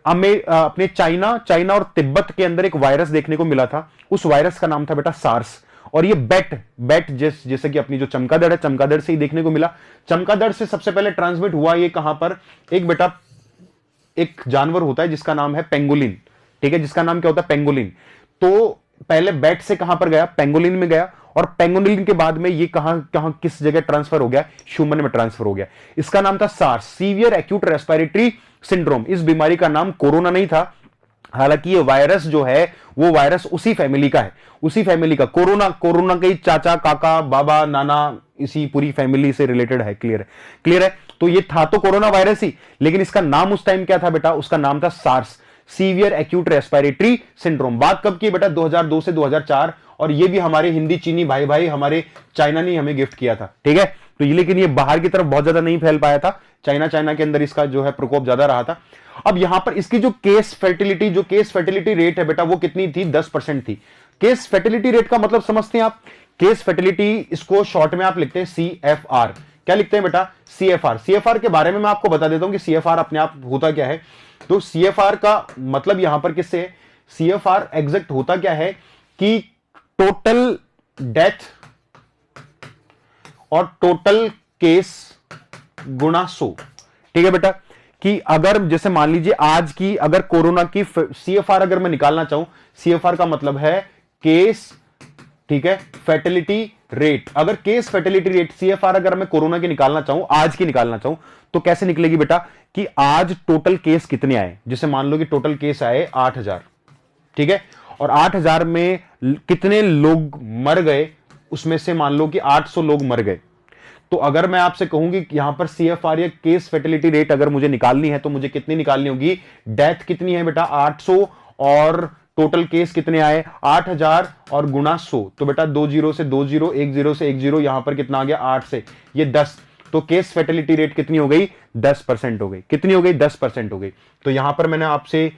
अपने चाइना और तिब्बत के अंदर एक वायरस देखने को मिला था। उस वायरस का नाम था बेटा सार्स। और ये बैट जैसे कि अपनी जो चमगादड़ है, चमगादड़ से ही देखने को मिला। चमगादड़ से सबसे पहले ट्रांसमिट हुआ ये कहां पर, एक बेटा एक जानवर होता है जिसका नाम है पेंगोलिन, ठीक है, जिसका नाम क्या होता है, पेंगोलिन। तो पहले बैट से कहां पर गया, पेंगोलिन में गया, और पेंगोलिन के बाद में ये कहां किस जगह ट्रांसफर हो गया, ह्यूमन में ट्रांसफर हो गया। इसका नाम था SARS, severe acute respiratory syndrome. इस बीमारी का नाम कोरोना नहीं था, हालांकि ये वायरस जो है वो वायरस उसी फैमिली का है, उसी फैमिली का। कोरोना के चाचा, काका, बाबा, नाना, इसी पूरी फैमिली से रिलेटेड है। क्लियर है। तो ये था तो कोरोना वायरस ही, लेकिन इसका नाम उस टाइम क्या था बेटा, उसका नाम था SARS, severe acute respiratory syndrome. बात कब की बेटा, 2002 से 2004। और ये भी हमारे हिंदी चीनी भाई हमारे चाइना ने हमें गिफ्ट किया था। ठीक है। तो ये, लेकिन ये बाहर की तरफ बहुत ज्यादा नहीं फैल पाया था, चाइना के अंदर इसका जो है प्रकोप ज्यादा रहा था। अब यहां पर इसकी जो केस फर्टिलिटी रेट है बेटा, वो कितनी थी, 10% थी। केस फर्टिलिटी रेट का मतलब समझते हैं आप, केस फर्टिलिटी, इसको शॉर्ट में आप लिखते हैं CFR। क्या लिखते हैं बेटा, CFR के बारे में मैं आपको बता देता हूं कि CFR अपने आप होता क्या है। तो CFR का मतलब यहां पर किससे है, CFR एग्जैक्ट होता क्या है कि टोटल डेथ और टोटल केस गुणा 100। ठीक है बेटा, कि अगर जैसे मान लीजिए आज की अगर कोरोना की CFR अगर मैं निकालना चाहूं, CFR का मतलब है केस, ठीक है, फैटिलिटी रेट। अगर केस फैटिलिटी रेट CFR अगर मैं कोरोना की निकालना चाहूं, आज की निकालना चाहूं, तो कैसे निकलेगी बेटा, कि आज टोटल केस कितने आए। जैसे मान लो कि टोटल केस आए 8000, ठीक है, और 8000 में कितने लोग मर गए, उसमें से मान लो कि 800 लोग मर गए। तो अगर मैं आपसे कहूंगी कि यहां पर CFR या केस फैटिलिटी रेट अगर मुझे निकालनी है, तो मुझे कितनी निकालनी होगी, डेथ कितनी है बेटा 800, और टोटल केस कितने आए 8000, और गुणा 100। तो बेटा 20 से 20, 10 से 10, यहां पर कितना आ गया 8 से ये 10। तो केस फैटिलिटी रेट कितनी हो गई, 10% हो गई। कितनी हो गई, 10% हो गई। तो यहां पर मैंने आपसे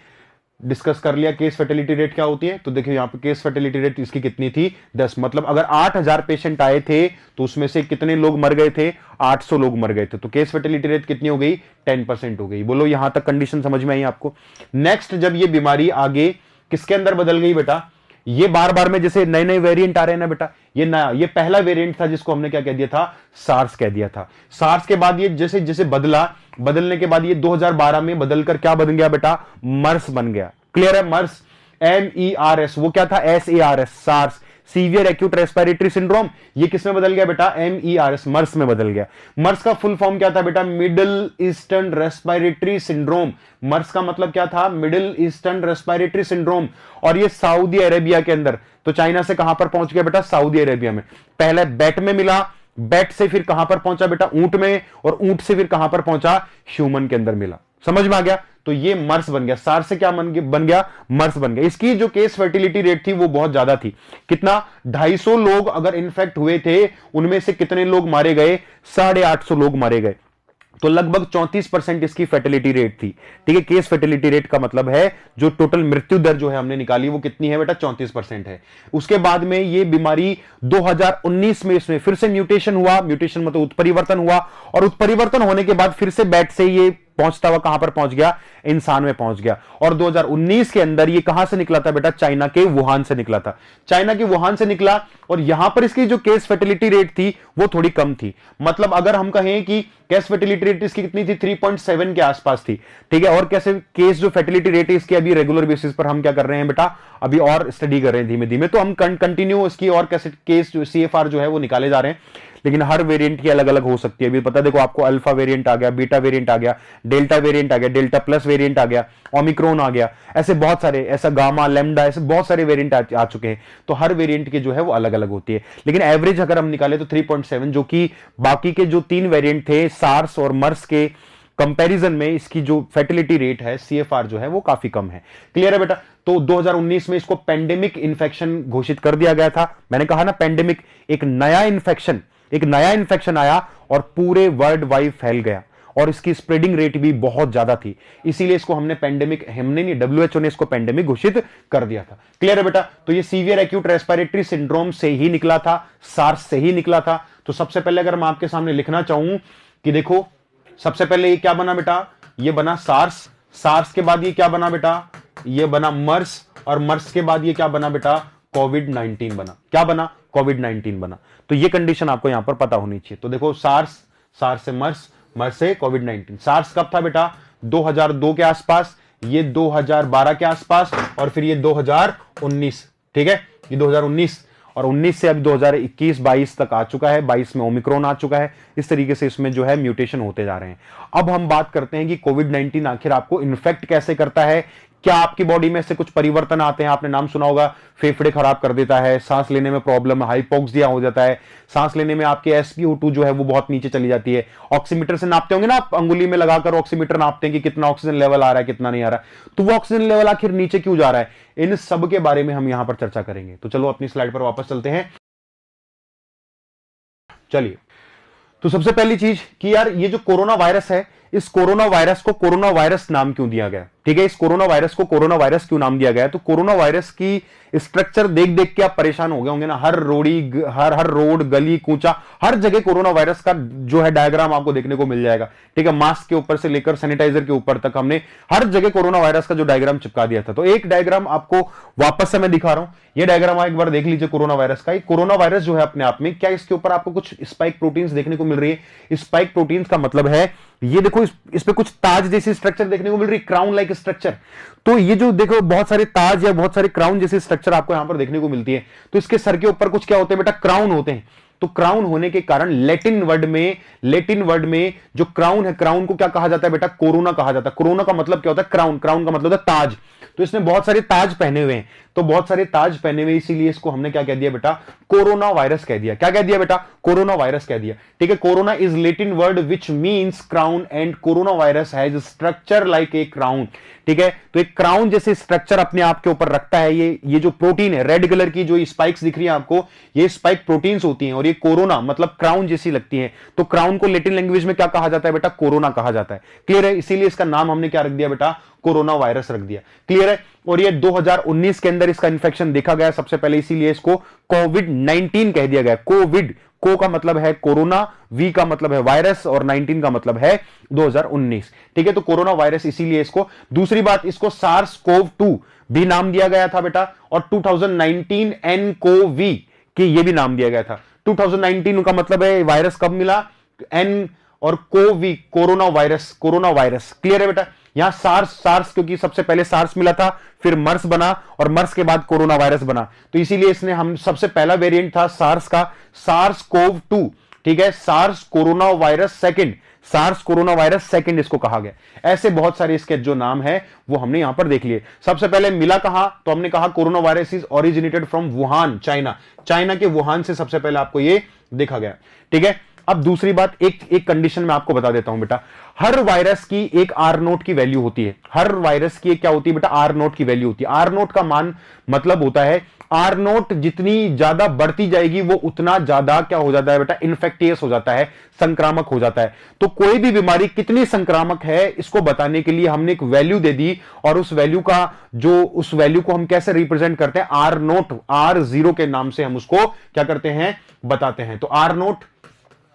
डिस्कस कर लिया केस फर्टिलिटी रेट क्या होती है। तो देखिए यहां पे केस फर्टिलिटी रेट इसकी कितनी थी, 10। मतलब अगर 8000 पेशेंट आए थे तो उसमें से कितने लोग मर गए थे, 800 लोग मर गए थे। तो केस फर्टिलिटी रेट कितनी हो गई, 10% हो गई। बोलो यहां तक कंडीशन समझ में आई आपको। नेक्स्ट, जब ये बीमारी आगे किसके अंदर बदल गई बेटा, ये बार बार में जैसे नए नए वेरिएंट आ रहे हैं ना बेटा, ये नया, ये पहला वेरिएंट था जिसको हमने क्या कह दिया था, सार्स कह दिया था। सार्स के बाद ये जैसे जैसे बदलने के बाद ये 2012 में बदलकर क्या बन गया बेटा, मर्स बन गया। क्लियर है, मर्स, MERS, वो क्या था, SARS, SARS, severe acute respiratory syndrome. ये किसमें बदल गया बेटा, MERS, मर्स में बदल गया। मर्स का फुल फॉर्म क्या था बेटा, मिडिल ईस्टर्न रेस्पिरेटरी सिंड्रोम। मर्स का मतलब क्या था, मिडिल ईस्टर्न रेस्पिरेटरी सिंड्रोम। और ये सऊदी अरेबिया के अंदर, तो चाइना से कहां पर पहुंच गया बेटा, सऊदी अरेबिया में। पहले बैट में मिला, बैट से फिर कहां पर पहुंचा बेटा, ऊंट में, और ऊंट से फिर कहां पर पहुंचा, ह्यूमन के अंदर मिला। समझ में आ गया। तो ये मर्स बन गया, सार्स से क्या बन गया, मर्स बन गया। इसकी जो केस फर्टिलिटी रेट थी वो बहुत ज्यादा थी। कितना, 250 लोग अगर इन्फेक्ट हुए थे, उनमें से कितने लोग मारे गए, 850 लोग मारे गए। तो लगभग 34% इसकी फर्टिलिटी रेट थी। ठीक है, केस फर्टिलिटी रेट का मतलब है जो टोटल मृत्यु दर जो है हमने निकाली वो कितनी है बेटा, 34% है। उसके बाद में ये बीमारी 2019 में इसमें फिर से म्यूटेशन हुआ, म्यूटेशन मतलब उत्परिवर्तन हुआ, और उत्परिवर्तन होने के बाद फिर से बैट से ये पहुंचता हुआ कहां पर पहुंच गया, इंसान में पहुंच गया। और 2019 के अंदर ये कहां से निकला था बेटा, चाइना के वुहान से निकला था। चाइना के वुहान से निकला, और यहां पर इसकी जो केस फर्टिलिटी रेट थी वो थोड़ी कम थी। मतलब अगर हम कहें कि केस फर्टिलिटी रेट इसकी कितनी थी, 3.7 के आसपास थी। ठीक है, और कैसे केस जो फर्टिलिटी रेट है इसकी अभी रेगुलर बेसिस पर हम क्या कर रहे हैं बेटा, अभी और स्टडी कर रहे हैं धीमे धीमे। तो हम कंटिन्यू इसकी और कैसे केस जो CFR जो है वो निकाले जा रहे हैं, लेकिन हर वेरिएंट की अलग अलग हो सकती है। अभी पता देखो आपको अल्फा वेरिएंट आ गया, बीटा वेरिएंट आ गया, डेल्टा वेरिएंट आ गया, डेल्टा प्लस वेरिएंट आ गया, ओमिक्रॉन आ गया, ऐसे बहुत सारे, ऐसा गामा, लैम्डा, ऐसे बहुत सारे वेरिएंट आ चुके हैं। तो हर वेरिएंट की जो है वो अलग अलग होती है, लेकिन एवरेज अगर हम निकाले तो 3.7, जो कि बाकी के जो 3 वेरिएंट थे सार्स और मर्स के कंपैरिजन में इसकी जो फर्टिलिटी रेट है CFR जो है वो काफी कम है। क्लियर है बेटा। तो 2019 में इसको पेंडेमिक इन्फेक्शन घोषित कर दिया गया था। मैंने कहा ना, पेंडेमिक एक नया इन्फेक्शन आया और पूरे वर्ल्ड वाइड फैल गया, और इसकी स्प्रेडिंग रेट भी बहुत ज्यादा थी। इसीलिए इसको हमने पेंडेमिक, हमने नहीं, WHO ने इसको पेंडेमिक घोषित कर दिया था। क्लियर है बेटा। तो ये सीवियर एक्यूट रेस्पिरेटरी सिंड्रोम से ही निकला था, सार्स से ही निकला था। तो सबसे पहले अगर मैं आपके सामने लिखना चाहूं कि देखो, सबसे पहले ये क्या बना बेटा, ये बना सार्स। सार्स के बाद ये क्या बना बेटा, ये बना मर्स, और मर्स के बाद ये क्या बना बेटा, कोविड-19 बना। क्या बना, कोविड-19 बना। तो ये कंडीशन आपको यहां पर पता होनी चाहिए। तो देखो, सार्स, सार्स से मर्स, मर्स से कोविड-19। सार्स कब था बेटा, 2002 के आसपास, ये 2012 के आसपास, और फिर ये 2019। ठीक है, ये 2019, और 19 से अभी 2021-22 तक आ चुका है। 22 में ओमिक्रॉन आ चुका है। इस तरीके से इसमें जो है म्यूटेशन होते जा रहे हैं। अब हम बात करते हैं कि कोविड-19 आखिर आपको इन्फेक्ट कैसे करता है, क्या आपकी बॉडी में से कुछ परिवर्तन आते हैं। आपने नाम सुना होगा, फेफड़े खराब कर देता है, सांस लेने में प्रॉब्लम, हाइपोक्सिया हो जाता है, सांस लेने में आपके SpO2 जो है वो बहुत नीचे चली जाती है। ऑक्सीमीटर से नापते होंगे ना आप, अंगुली में लगाकर ऑक्सीमीटर नापते हैं कि कितना ऑक्सीजन लेवल आ रहा है, कितना नहीं आ रहा है। तो वो ऑक्सीजन लेवल आखिर नीचे क्यों जा रहा है, इन सब के बारे में हम यहां पर चर्चा करेंगे। तो चलो अपनी स्लाइड पर वापस चलते हैं। चलिए, तो सबसे पहली चीज कि यार ये जो कोरोना वायरस है, इस कोरोना वायरस को कोरोना वायरस नाम क्यों दिया गया। ठीक है, इस कोरोना वायरस को कोरोना वायरस क्यों नाम दिया गया। तो कोरोना वायरस की स्ट्रक्चर देख देख के आप परेशान हो गए होंगे ना। हर रोड, गली कूचा, हर जगह कोरोना वायरस का जो है डायग्राम आपको देखने को मिल जाएगा। ठीक है, मास्क के ऊपर से लेकर सैनिटाइजर के ऊपर तक हमने हर जगह कोरोना वायरस का जो डायग्राम चिपका दिया था। तो एक डायग्राम आपको वापस से मैं दिखा रहा हूं, ये डायग्राम एक बार देख लीजिए कोरोना वायरस का। कोरोना वायरस जो है अपने आप में, क्या इसके ऊपर आपको कुछ स्पाइक प्रोटीन्स देखने को मिल रही है। स्पाइक प्रोटीन्स का मतलब है, ये देखो इस पे कुछ ताज जैसी स्ट्रक्चर देखने को मिल रही है, क्राउन लाइक स्ट्रक्चर। तो ये जो देखो बहुत सारे ताज या बहुत सारे क्राउन जैसी स्ट्रक्चर आपको यहां पर देखने को मिलती है। तो इसके सर के ऊपर कुछ क्या होते हैं बेटा, क्राउन होते हैं। तो क्राउन होने के कारण लैटिन वर्ड में जो क्राउन है, क्राउन को क्या कहा जाता है बेटा, कोरोना कहा जाता है। कोरोना का मतलब क्या होता है, क्राउन। क्राउन का मतलब होता है ताज। तो इसने बहुत सारे ताज पहने हुए हैं, तो बहुत सारे ताज पहने हुए, इसीलिए इसको हमने क्या कह दिया बेटा, कोरोना वायरस कह दिया। क्या कह दिया बेटा, कोरोना वायरस कह दिया। ठीक है, corona is Latin word which means crown and corona virus has structure like a crown. ठीक है, तो एक क्राउन जैसे स्ट्रक्चर अपने आप के ऊपर रखता है। ये जो प्रोटीन है, रेड कलर की जो स्पाइक्स दिख रही है आपको, ये स्पाइक प्रोटीन्स होती हैं, और ये कोरोना मतलब क्राउन जैसी लगती है, तो क्राउन को लैटिन लैंग्वेज में क्या कहा जाता है बेटा? कोरोना कहा जाता है। क्लियर है? इसीलिए इसका नाम हमने क्या रख दिया बेटा? कोरोना वायरस रख दिया। क्लियर है? और ये 2019 के अंदर इसका इन्फेक्शन देखा गया सबसे पहले, इसीलिए इसको कोविड 19 कह दिया गया। कोविड, को का मतलब है कोरोना, वी का मतलब है वायरस और 19 का मतलब है 2019। ठीक है, तो कोरोना वायरस इसीलिए इसको। दूसरी बात, इसको सार्स कोव 2 भी नाम दिया गया था बेटा, और 2019 एनकोवी के ये भी नाम दिया गया था। 2019 का मतलब है वायरस कब मिला? एन और कोवी, corona virus, corona virus. Clear है बेटा? यहां सार्स, सार्स क्योंकि सबसे पहले सार्स मिला था, फिर मर्स बना और मर्स के बाद कोरोना वायरस बना, तो इसीलिए इसने हम सबसे पहला वेरिएंट था सार्स का, सार्स कोव 2। ठीक है, SARS coronavirus second, SARS coronavirus second इसको कहा गया। ऐसे बहुत सारे इसके जो नाम है वो हमने यहां पर देख लिए। सबसे पहले मिला कहां? तो हमने कहा corona virus is originated from Wuhan, China. China के वुहान से सबसे पहले आपको ये देखा गया। ठीक है, अब दूसरी बात, एक कंडीशन मैं आपको बता देता हूं बेटा। हर वायरस की एक आर नोट की वैल्यू होती है। हर वायरस की एक क्या होती है बेटा? आर नोट की वैल्यू होती है। आर नोट का मान मतलब होता है, आर नोट जितनी ज्यादा बढ़ती जाएगी वो उतना ज्यादा क्या हो जाता है बेटा? इन्फेक्टियस हो जाता है, संक्रामक हो जाता है। तो कोई भी बीमारी कितनी संक्रामक है इसको बताने के लिए हमने एक वैल्यू दे दी, और उस वैल्यू का जो उस वैल्यू को हम कैसे रिप्रेजेंट करते हैं? आर नोट, R0 के नाम से हम उसको क्या करते हैं? बताते हैं। तो आर नोट,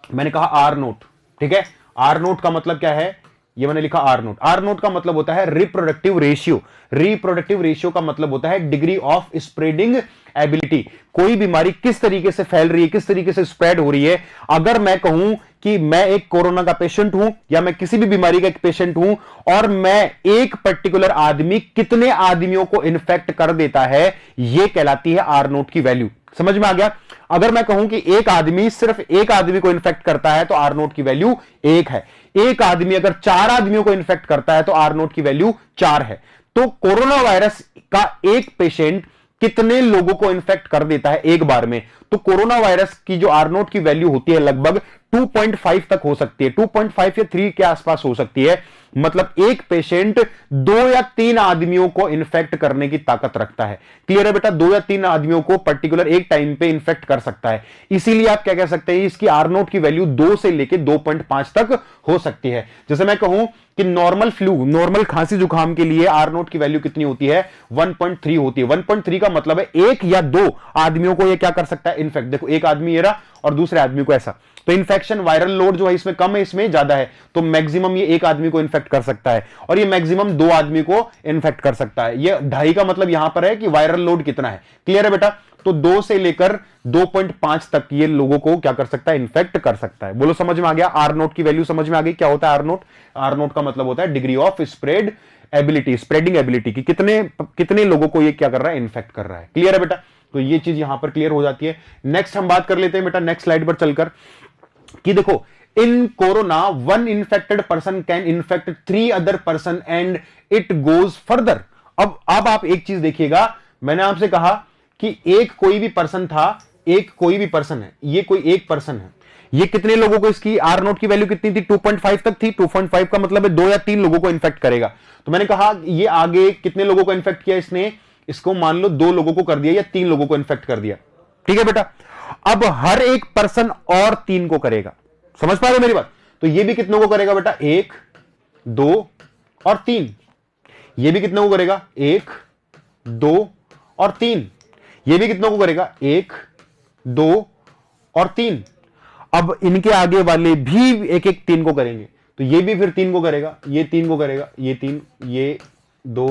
मैंने कहा आर नोट। ठीक है, आर नोट का मतलब क्या है? ये मैंने लिखा आर नोट। आर नोट का मतलब होता है रिप्रोडक्टिव रेशियो। रिप्रोडक्टिव रेशियो का मतलब होता है डिग्री ऑफ स्प्रेडिंग एबिलिटी। कोई बीमारी किस तरीके से फैल रही है, किस तरीके से स्प्रेड हो रही है। अगर मैं कहूं कि मैं एक कोरोना का पेशेंट हूं या मैं किसी भी बीमारी का एक पेशेंट हूं, और मैं एक पर्टिकुलर आदमी कितने आदमियों को इन्फेक्ट कर देता है, यह कहलाती है आर नोट की वैल्यू। समझ में आ गया? अगर मैं कहूं कि एक आदमी सिर्फ एक आदमी को इन्फेक्ट करता है तो आर नोट की वैल्यू 1 है। एक आदमी अगर 4 आदमियों को इन्फेक्ट करता है तो आर नोट की वैल्यू 4 है। तो कोरोना वायरस का एक पेशेंट कितने लोगों को इन्फेक्ट कर देता है एक बार में? तो कोरोना वायरस की जो आर नोट की वैल्यू होती है लगभग 2.5 तक हो सकती है, 2.5 या 3 के आसपास हो सकती है। मतलब एक पेशेंट 2 या 3 आदमियों को इन्फेक्ट करने की ताकत रखता है। क्लियर है बेटा? 2 या 3 आदमियों को पर्टिकुलर एक टाइम पे इन्फेक्ट कर सकता है। इसीलिए आप क्या कह सकते हैं? इसकी आर नोट की वैल्यू 2 से लेकर 2.5 तक हो सकती है। जैसे मैं कहूं कि नॉर्मल फ्लू, नॉर्मल खांसी जुकाम के लिए आर नोट की वैल्यू कितनी होती है? 1.3 होती है। 1.3 का मतलब है 1 या 2 आदमियों को यह क्या कर सकता है? इन्फेक्ट। देखो, एक आदमी ये रहा और दूसरे आदमी को ऐसा, तो इन्फेक्शन वायरल लोड जो है इसमें कम है, इसमें ज्यादा है। तो मैक्सिमम ये एक आदमी को इन्फेक्ट कर सकता है, और ये मैक्सिमम 2 आदमी को इन्फेक्ट कर सकता है। ये 2.5 का मतलब यहां पर है कि वायरल लोड कितना है। क्लियर है बेटा? तो 2 से लेकर 2.5 तक ये लोगों को क्या कर सकता है? इन्फेक्ट कर सकता है। बोलो, समझ में आ गया? आर नोट की वैल्यू समझ में आ गई? क्या होता है आर नोट? आर नोट का मतलब होता है degree of spread ability, spreading ability की कितने लोगों को ये क्या कर रहा है? इन्फेक्ट कर रहा है। क्लियर है बेटा? तो ये चीज यहां पर क्लियर हो जाती है। नेक्स्ट हम बात कर लेते हैं बेटा, नेक्स्ट स्लाइड पर चलकर, कि देखो, इन corona 1 infected person can infect 3 other person and it goes further. अब आप एक चीज देखिएगा, मैंने आपसे कहा कि एक कोई भी पर्सन था, एक कोई भी पर्सन है, ये कोई एक पर्सन है, ये कितने लोगों को, इसकी आर नोट की वैल्यू कितनी थी? 2.5 तक थी। 2.5 का मतलब है 2 या 3 लोगों को इन्फेक्ट करेगा। तो मैंने कहा ये आगे कितने लोगों को इन्फेक्ट किया इसने? इसको मान लो 2 लोगों को कर दिया या 3 लोगों को इन्फेक्ट कर दिया। ठीक है बेटा? अब हर एक पर्सन और 3 को करेगा। समझ पा रहे हो मेरी बात? तो ये भी कितनों को करेगा बेटा? 1, 2 और 3। ये भी कितनों को करेगा? 1, 2 और 3। ये भी कितनों को करेगा? 1, 2 और 3। अब इनके आगे वाले भी एक एक 3 को करेंगे, तो ये भी फिर 3 को करेगा, ये 3 को करेगा, ये 3, ये 2,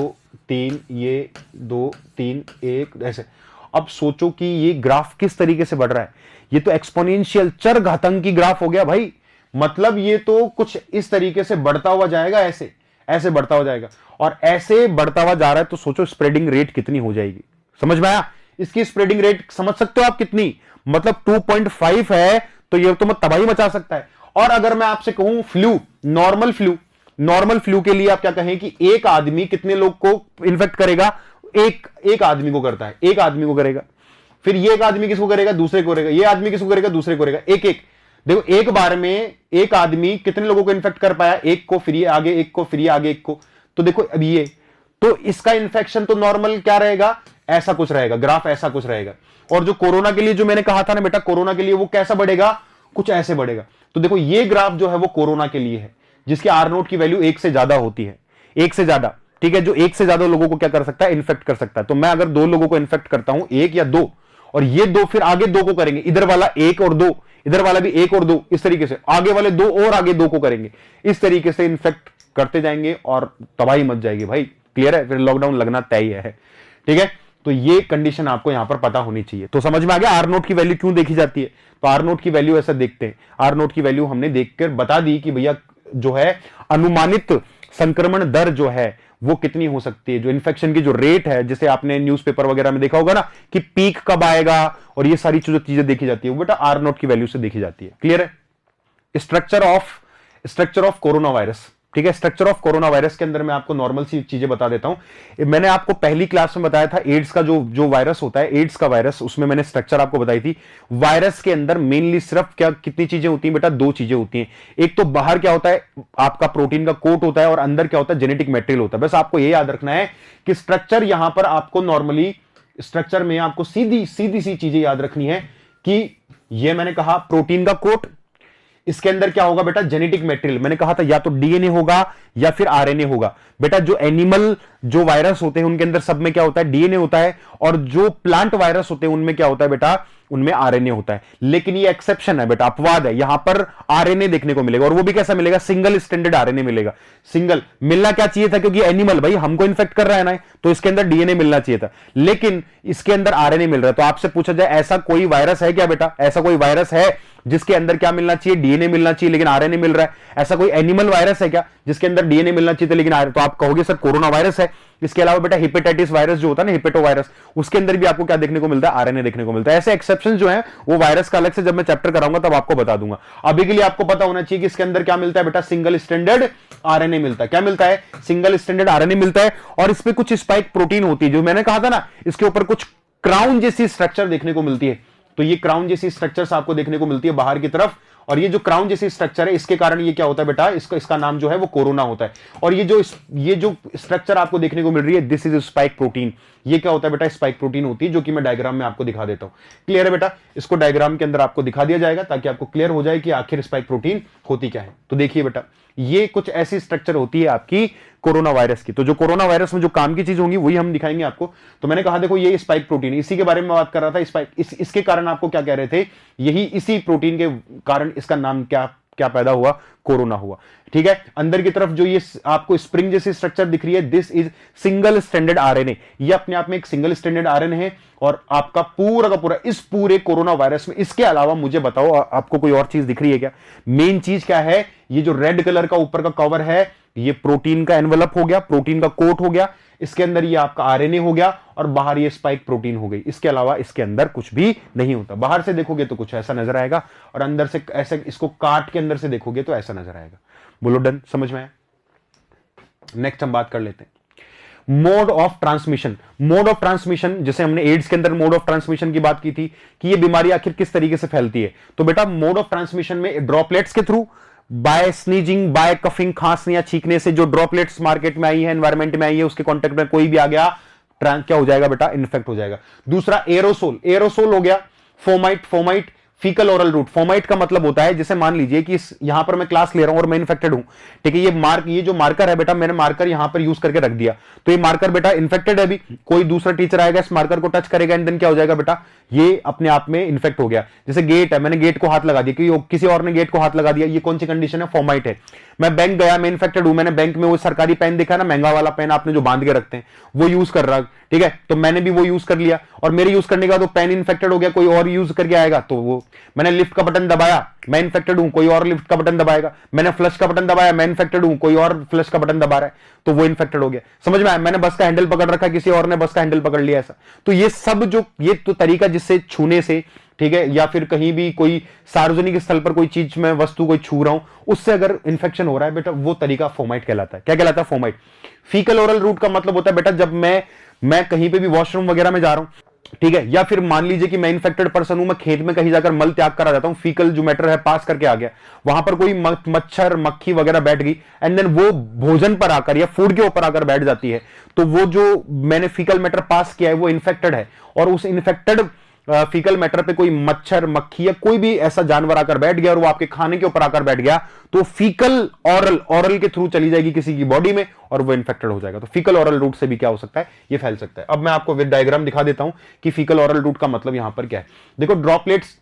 3, ये 2, 3, 1, ऐसे। अब सोचो कि ये ग्राफ किस तरीके से बढ़ रहा है। ये तो एक्सपोनेंशियल, चर घातांकी ग्राफ हो गया भाई। मतलब ये तो कुछ इस तरीके से बढ़ता हुआ जाएगा, ऐसे ऐसे बढ़ता हुआ जाएगा, और ऐसे बढ़ता हुआ जा रहा है। तो सोचो स्प्रेडिंग रेट कितनी हो जाएगी। समझ में आया? इसकी स्प्रेडिंग रेट समझ सकते हो आप कितनी? मतलब 2.5 है, तो ये तो तबाही मचा सकता है। और अगर मैं आपसे कहूं फ्लू, नॉर्मल फ्लू के लिए आप क्या कहें कि एक आदमी कितने लोग को इन्फेक्ट करेगा? एक आदमी को करता है, एक आदमी को करेगा। फिर ये एक आदमी किसको करेगा? दूसरे को करेगा। ये आदमी किसको करेगा? दूसरे को करेगा। एक एक, देखो, एक बार में एक आदमी कितने लोगों को इन्फेक्ट कर पाया? एक को, फिर ये आगे एक को, फिर ये आगे एक को। तो देखो अब ये, तो इसका इन्फेक्शन तो नॉर्मल क्या रहेगा? ऐसा कुछ रहेगा, ग्राफ ऐसा कुछ रहेगा। और जो कोरोना के लिए जो मैंने कहा था ना बेटा, कोरोना के लिए वो कैसा बढ़ेगा, कुछ ऐसे बढ़ेगा। तो देखो ये ग्राफ जो है वो कोरोना के लिए है, जिसके आर नोट की वैल्यू 1 से ज्यादा होती है, 1 से ज्यादा, ठीक है, जो 1 से ज्यादा लोगों को क्या कर सकता है, इन्फेक्ट कर सकता है। तो मैं अगर 2 लोगों को इन्फेक्ट करता हूं, 1 या 2, और ये 2 फिर आगे 2 को करेंगे, इधर वाला 1 और 2, इधर वाला भी 1 और 2, इस तरीके से आगे वाले 2 और आगे 2 को करेंगे, इस तरीके से इन्फेक्ट करते जाएंगे और तबाही मच जाएगी भाई। क्लियर है, फिर लॉकडाउन लगना तय है, ठीक है। तो ये कंडीशन आपको यहां पर पता होनी चाहिए। तो समझ में आ गया आर नोट की वैल्यू क्यों देखी जाती है। तो आर नोट की वैल्यू ऐसा देखते हैं, आर नोट की वैल्यू हमने देखकर बता दी कि भैया जो है अनुमानित संक्रमण दर जो है वो कितनी हो सकती है, जो इन्फेक्शन की जो रेट है, जिसे आपने न्यूज़पेपर वगैरह में देखा होगा ना कि पीक कब आएगा, और ये सारी जो चीजें देखी जाती है वो बेटा आर नोट की वैल्यू से देखी जाती है। क्लियर है। स्ट्रक्चर ऑफ कोरोना वायरस, ठीक है। स्ट्रक्चर ऑफ कोरोना वायरस के अंदर मैं आपको नॉर्मल सी चीजें बता देता हूं। मैंने आपको पहली क्लास में बताया था एड्स का जो वायरस होता है, एड्स का वायरस, उसमें मैंने स्ट्रक्चर आपको बताई थी। वायरस के अंदर मेनली सिर्फ क्या कितनी चीजें होती हैं बेटा, 2 चीजें होती हैं। एक तो बाहर क्या होता है, आपका प्रोटीन का कोट होता है, और अंदर क्या होता है, जेनेटिक मेटेरियल होता है। बस आपको यह याद रखना है कि स्ट्रक्चर यहां पर आपको नॉर्मली स्ट्रक्चर में आपको सीधी सी चीजें याद रखनी है कि यह मैंने कहा प्रोटीन का कोट, इसके अंदर क्या होगा बेटा, जेनेटिक मटेरियल। मैंने कहा था या तो डीएनए होगा या फिर आरएनए होगा। बेटा जो एनिमल जो वायरस होते हैं उनके अंदर सब में क्या होता है, डीएनए होता है, और जो प्लांट वायरस होते हैं उनमें क्या होता है बेटा, उनमें आरएनए होता है। लेकिन ये एक्सेप्शन है बेटा, अपवाद है, यहां पर आरएनए देखने को मिलेगा, और वो भी कैसा मिलेगा, सिंगल स्टैंडर्ड आरएनए मिलेगा। सिंगल मिलना क्या चाहिए था, क्योंकि एनिमल भाई हमको इन्फेक्ट कर रहा है ना, तो इसके अंदर डीएनए मिलना चाहिए था, लेकिन इसके अंदर आरएनए मिल रहा है। तो आपसे पूछा जाए ऐसा कोई वायरस है क्या बेटा, ऐसा कोई वायरस है जिसके अंदर क्या मिलना चाहिए, डीएनए मिलना चाहिए लेकिन आरएनए मिल रहा है। ऐसा कोई एनिमल वायरस है क्या जिसके अंदर डीएनए मिलना चाहिए था लेकिन तो आप कहोगे सर कोरोना वायरस है। इसके अलावा बेटा हेपेटाइटिस वायरस जो होता है ना, हेपेटो वायरस, उसके अंदर भी आपको क्या देखने को मिलता है, आरएनए देखने को मिलता है। ऐसे एक्सेप्शन जो है वो वायरस का अलग से जब मैं चैप्टर कराऊंगा तब आपको बता दूंगा। अभी के लिए आपको पता होना चाहिए कि इसके अंदर क्या मिलता है बेटा, सिंगल स्टैंडर्ड आरएनए मिलता है। क्या मिलता है, सिंगल स्टैंडर्ड आरएनए मिलता है, और इस पे कुछ स्पाइक प्रोटीन होती है, जो मैंने कहा था ना, इसके ऊपर कुछ क्राउन जैसी स्ट्रक्चर देखने को मिलती है। तो ये क्राउन जैसी स्ट्रक्चर्स आपको देखने को मिलती है बाहर की तरफ, और ये जो क्राउन जैसी स्ट्रक्चर है इसके कारण ये क्या होता है बेटा, इसका नाम जो है वो कोरोना होता है। और ये जो स्ट्रक्चर आपको देखने को मिल रही है, दिस इज स्पाइक प्रोटीन। ये क्या होता है बेटा, स्पाइक प्रोटीन होती है, जो कि मैं डायग्राम में आपको दिखा देता हूं। क्लियर है बेटा, इसको डायग्राम के अंदर आपको दिखा दिया जाएगा ताकि आपको क्लियर हो जाए कि आखिर स्पाइक प्रोटीन होती क्या है। तो देखिए बेटा, ये कुछ ऐसी स्ट्रक्चर होती है आपकी कोरोना वायरस की। तो जो कोरोना वायरस में जो काम की चीज होंगी वही हम दिखाएंगे आपको। तो मैंने कहा देखो ये स्पाइक प्रोटीन, इसी के बारे में बात कर रहा था। स्पाइक इसके कारण आपको क्या कह रहे थे, यही इसी प्रोटीन के कारण इसका नाम क्या पैदा हुआ, कोरोना हुआ। ठीक है, अंदर की तरफ जो ये आपको स्प्रिंग जैसी स्ट्रक्चर दिख रही है, this is single standard RNA. ये अपने आप में एक सिंगल स्टैंडर्ड आरएनए है, और आपका पूरा का पूरा इस पूरे कोरोना वायरस में, इसके अलावा मुझे बताओ आपको कोई और चीज दिख रही है क्या। मेन चीज क्या है, ये जो रेड कलर का ऊपर का कवर है, ये प्रोटीन का एनवेलप हो गया, प्रोटीन का कोट हो गया, इसके अंदर ये आपका आरएनए हो गया, और बाहर ये स्पाइक प्रोटीन हो गई। इसके अलावा इसके अंदर कुछ भी नहीं होता। बाहर से देखोगे तो कुछ ऐसा नजर आएगा, और अंदर से ऐसे इसको काट के अंदर से देखोगे तो ऐसा नजर आएगा। बोलो डन, समझ में आया। नेक्स्ट हम बात कर लेते हैं mode of transmission. Mode of transmission, जैसे हमने एड्स के अंदर मोड ऑफ ट्रांसमिशन की बात की थी कि ये बीमारी आखिर किस तरीके से फैलती है। तो बेटा मोड ऑफ ट्रांसमिशन में ड्रॉपलेट्स के through, by sneezing, by coughing, खांसने या छींकने से, जो ड्रॉपलेट्स मार्केट में आई है, एनवायरमेंट में आई है, उसके कांटेक्ट में कोई भी आ गया, क्या हो जाएगा बेटा, इन्फेक्ट हो जाएगा। दूसरा एरोसोल, एरोसोल हो गया, fomite, faecal oral route. Fomite का मतलब होता है, जैसे मान लीजिए कि यहां पर मैं क्लास ले रहा हूं और मैं इन्फेक्टेड हूं, ठीक है, ये जो मार्कर है बेटा, मैंने मार्कर यहां पर यूज करके रख दिया, तो ये मार्कर बेटा इन्फेक्टेड है। अभी कोई दूसरा टीचर आएगा, इस मार्कर को टच करेगा, एंड देन क्या हो जाएगा बेटा, ये अपने आप में इन्फेक्ट हो गया। जैसे गेट है, मैंने गेट को हाथ लगा दिया, क्योंकि किसी और ने गेट को हाथ लगा दिया, ये कौन सी कंडीशन है, फोमाइट है। मैं बैंक गया, मैं इन्फेक्टेड हूं, मैंने बैंक में वो सरकारी पेन देखा ना, महंगा वाला पेन आपने जो बांध के रखते हैं, वो यूज कर रहा, ठीक है, तो मैंने भी वो यूज कर लिया, और मेरे यूज करने के बाद वो पेन इन्फेक्टेड हो गया, कोई और यूज करके आएगा, तो वो मैंने लिफ्ट का बटन दबाया, मैं इन्फेक्टेड हूं, कोई और लिफ्ट का बटन दबाएगा, मैंने फ्लश का बटन दबाया, मैं इन्फेक्टेड हूं, कोई और फ्लश का बटन दबा रहा है, तो वो इन्फेक्टेड हो गया। समझ में आया। मैंने बस का हैंडल पकड़ रखा, किसी और ने बस का हैंडल पकड़ लिया, ऐसा। तो ये सब जो ये तो तरीका जिससे छूने से, ठीक है, या फिर कहीं भी कोई सार्वजनिक स्थल पर कोई चीज में वस्तु कोई छू रहा हूं, उससे अगर इंफेक्शन हो रहा है बेटा, वो तरीका फोमाइट कहलाता है। क्या कहलाता है, फोमाइट। फीकल ओरल रूट का मतलब होता है बेटा, जब मैं कहीं पे भी वॉशरूम वगैरह में जा रहा हूं, ठीक है। या फिर मान लीजिए कि मैं इन्फेक्टेड पर्सन हूं, मैं खेत में कहीं जाकर मल त्याग कर आ जाता हूं, फीकल जो मैटर है पास करके आ गया, वहां पर कोई मच्छर मक्खी वगैरह बैठ गई, एंड देन वो भोजन पर आकर या फूड के ऊपर आकर बैठ जाती है, तो वो जो मैंने फीकल मैटर पास किया है वो इन्फेक्टेड है, और उस इन्फेक्टेड फीकल मैटर पे कोई मच्छर मक्खी या कोई भी ऐसा जानवर आकर बैठ गया और वो आपके खाने के ऊपर आकर बैठ गया, तो फीकल ऑरल के थ्रू चली जाएगी किसी की बॉडी में और वो इन्फेक्टेड हो जाएगा। तो फीकल ऑरल रूट से भी क्या हो सकता है, ये फैल सकता है। अब मैं आपको विद डायग्राम दिखा देता हूं कि फीकल ऑरल रूट का मतलब यहां पर क्या है। देखो ड्रॉपलेट्स,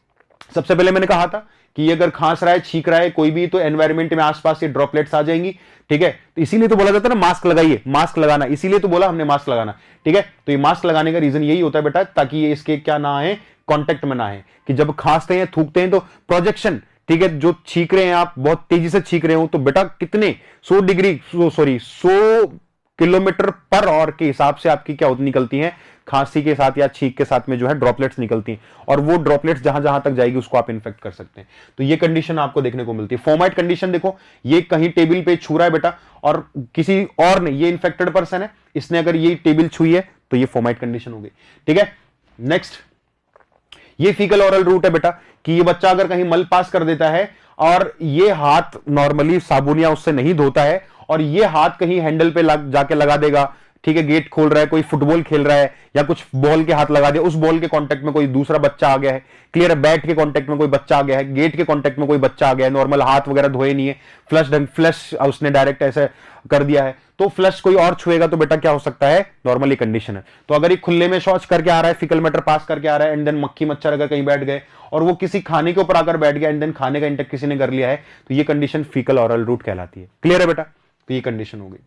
सबसे पहले मैंने कहा था कि ये अगर खांस रहा है छींक रहा है कोई भी, तो एनवायरमेंट में आसपास ये ड्रॉपलेट्स आ जाएंगी, ठीक है। तो इसीलिए तो बोला जाता है ना मास्क लगाइए, मास्क लगाना, इसीलिए तो बोला हमने मास्क लगाना, ठीक है। तो ये मास्क लगाने का रीजन यही होता है बेटा, ताकि ये इसके क्या ना आए, कांटेक्ट में ना आए, कि जब खांसते हैं थूकते हैं तो प्रोजेक्शन, ठीक है, जो छींक रहे हैं आप बहुत तेजी से छींक रहे हो तो बेटा कितने 100 किलोमीटर पर आवर के हिसाब से आपकी क्या होती निकलती है, खांसी के साथ या छींक के साथ में जो है ड्रॉपलेट्स निकलती हैं, और वो ड्रॉपलेट्स जहां जहां तक जाएगी उसको आप इन्फेक्ट कर सकते हैं। तो ये कंडीशन आपको देखने को मिलती है। फोमाइट कंडीशन देखो, ये कहीं टेबल पे छू रहा है बेटा और किसी और ने, ये इन्फेक्टेड पर्सन है, इसने अगर ये टेबल छुई है तो ये फोमाइट कंडीशन हो गई, ठीक है। नेक्स्ट, ये फीकल ऑरल रूट है बेटा, कि ये बच्चा अगर कहीं मल पास कर देता है और ये हाथ नॉर्मली साबुन या उससे नहीं धोता है और ये हाथ कहीं हैंडल पे जाके लगा देगा, ठीक है, गेट खोल रहा है, कोई फुटबॉल खेल रहा है या कुछ बॉल के हाथ लगा दिया, उस बॉल के कांटेक्ट में कोई दूसरा बच्चा आ गया है, क्लियर है, बैट के कांटेक्ट में कोई बच्चा आ गया है, गेट के कांटेक्ट में कोई बच्चा आ गया है, नॉर्मल हाथ वगैरह धोए नहीं है, फ्लश उसने डायरेक्ट ऐसे कर दिया है, तो फ्लश कोई और छुएगा तो बेटा क्या हो सकता है, नॉर्मली कंडीशन है। तो अगर ये खुले में शौच करके आ रहा है, फिकल मैटर पास करके आ रहा है, एंड देन मक्खी मच्छर अगर कहीं बैठ गए और वो किसी खाने के ऊपर आकर बैठ गया, एंड देन खाने का इंटेक किसी ने कर लिया है, तो ये कंडीशन फीकल ऑरल रूट कहलाती है। क्लियर है बेटा, तो ये कंडीशन हो गई।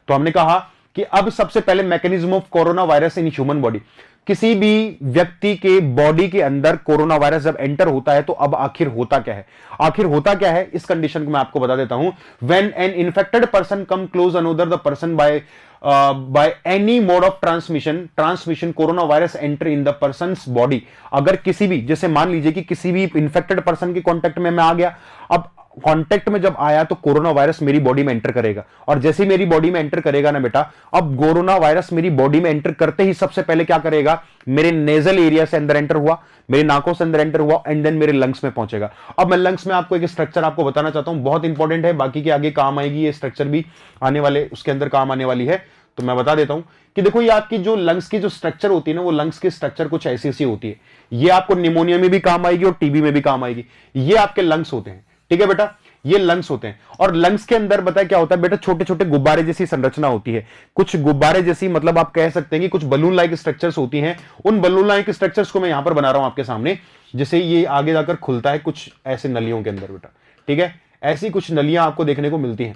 तो हमने कहा कि अब सबसे पहले mechanism of corona virus in human body, किसी भी व्यक्ति के बॉडी के अंदर कोरोना वायरस जब एंटर होता है तो अब आखिर होता क्या है, आखिर होता क्या है, इस कंडीशन को मैं आपको बता देता हूं। When an infected person come close another the person by any mode of transmission corona virus enter in the persons body, अगर किसी भी, जैसे मान लीजिए कि किसी भी इन्फेक्टेड पर्सन के कॉन्टेक्ट में मैं आ गया, अब कांटेक्ट में जब आया तो कोरोना वायरस मेरी बॉडी में एंटर करेगा, और जैसे ही मेरी बॉडी में एंटर करेगा ना बेटा, अब कोरोना वायरस मेरी बॉडी में एंटर करते ही सबसे पहले क्या करेगा, मेरे नेजल एरिया से अंदर एंटर हुआ, मेरे नाकों से अंदर एंटर हुआ, एंड देन मेरे लंग्स में पहुंचेगा। अब मैं लंग्स में आपको एक स्ट्रक्चर आपको बताना चाहता हूं, बहुत इंपॉर्टेंट है, बाकी के आगे काम आएगी, ये स्ट्रक्चर भी आने वाले उसके अंदर काम आने वाली है, तो मैं बता देता हूं कि देखो ये आपकी जो लंग्स की जो स्ट्रक्चर होती है ना, वो लंग्स की स्ट्रक्चर कुछ ऐसी ऐसी होती है, ये आपको निमोनिया में भी काम आएगी और टीबी में भी काम आएगी। ये आपके लंग्स होते हैं, ठीक है बेटा, ये लंग्स होते हैं, और लंग्स के अंदर बताया क्या होता है बेटा, छोटे छोटे गुब्बारे जैसी संरचना होती है, कुछ गुब्बारे जैसी, मतलब आप कह सकते हैं कि कुछ बलून लाइक स्ट्रक्चर्स होती हैं, उन बलून लाइक स्ट्रक्चर्स को मैं यहां पर बना रहा हूं आपके सामने, जैसे ये आगे जाकर खुलता है कुछ ऐसे नलियों के अंदर बेटा, ठीक है, ऐसी कुछ नलियां आपको देखने को मिलती हैं,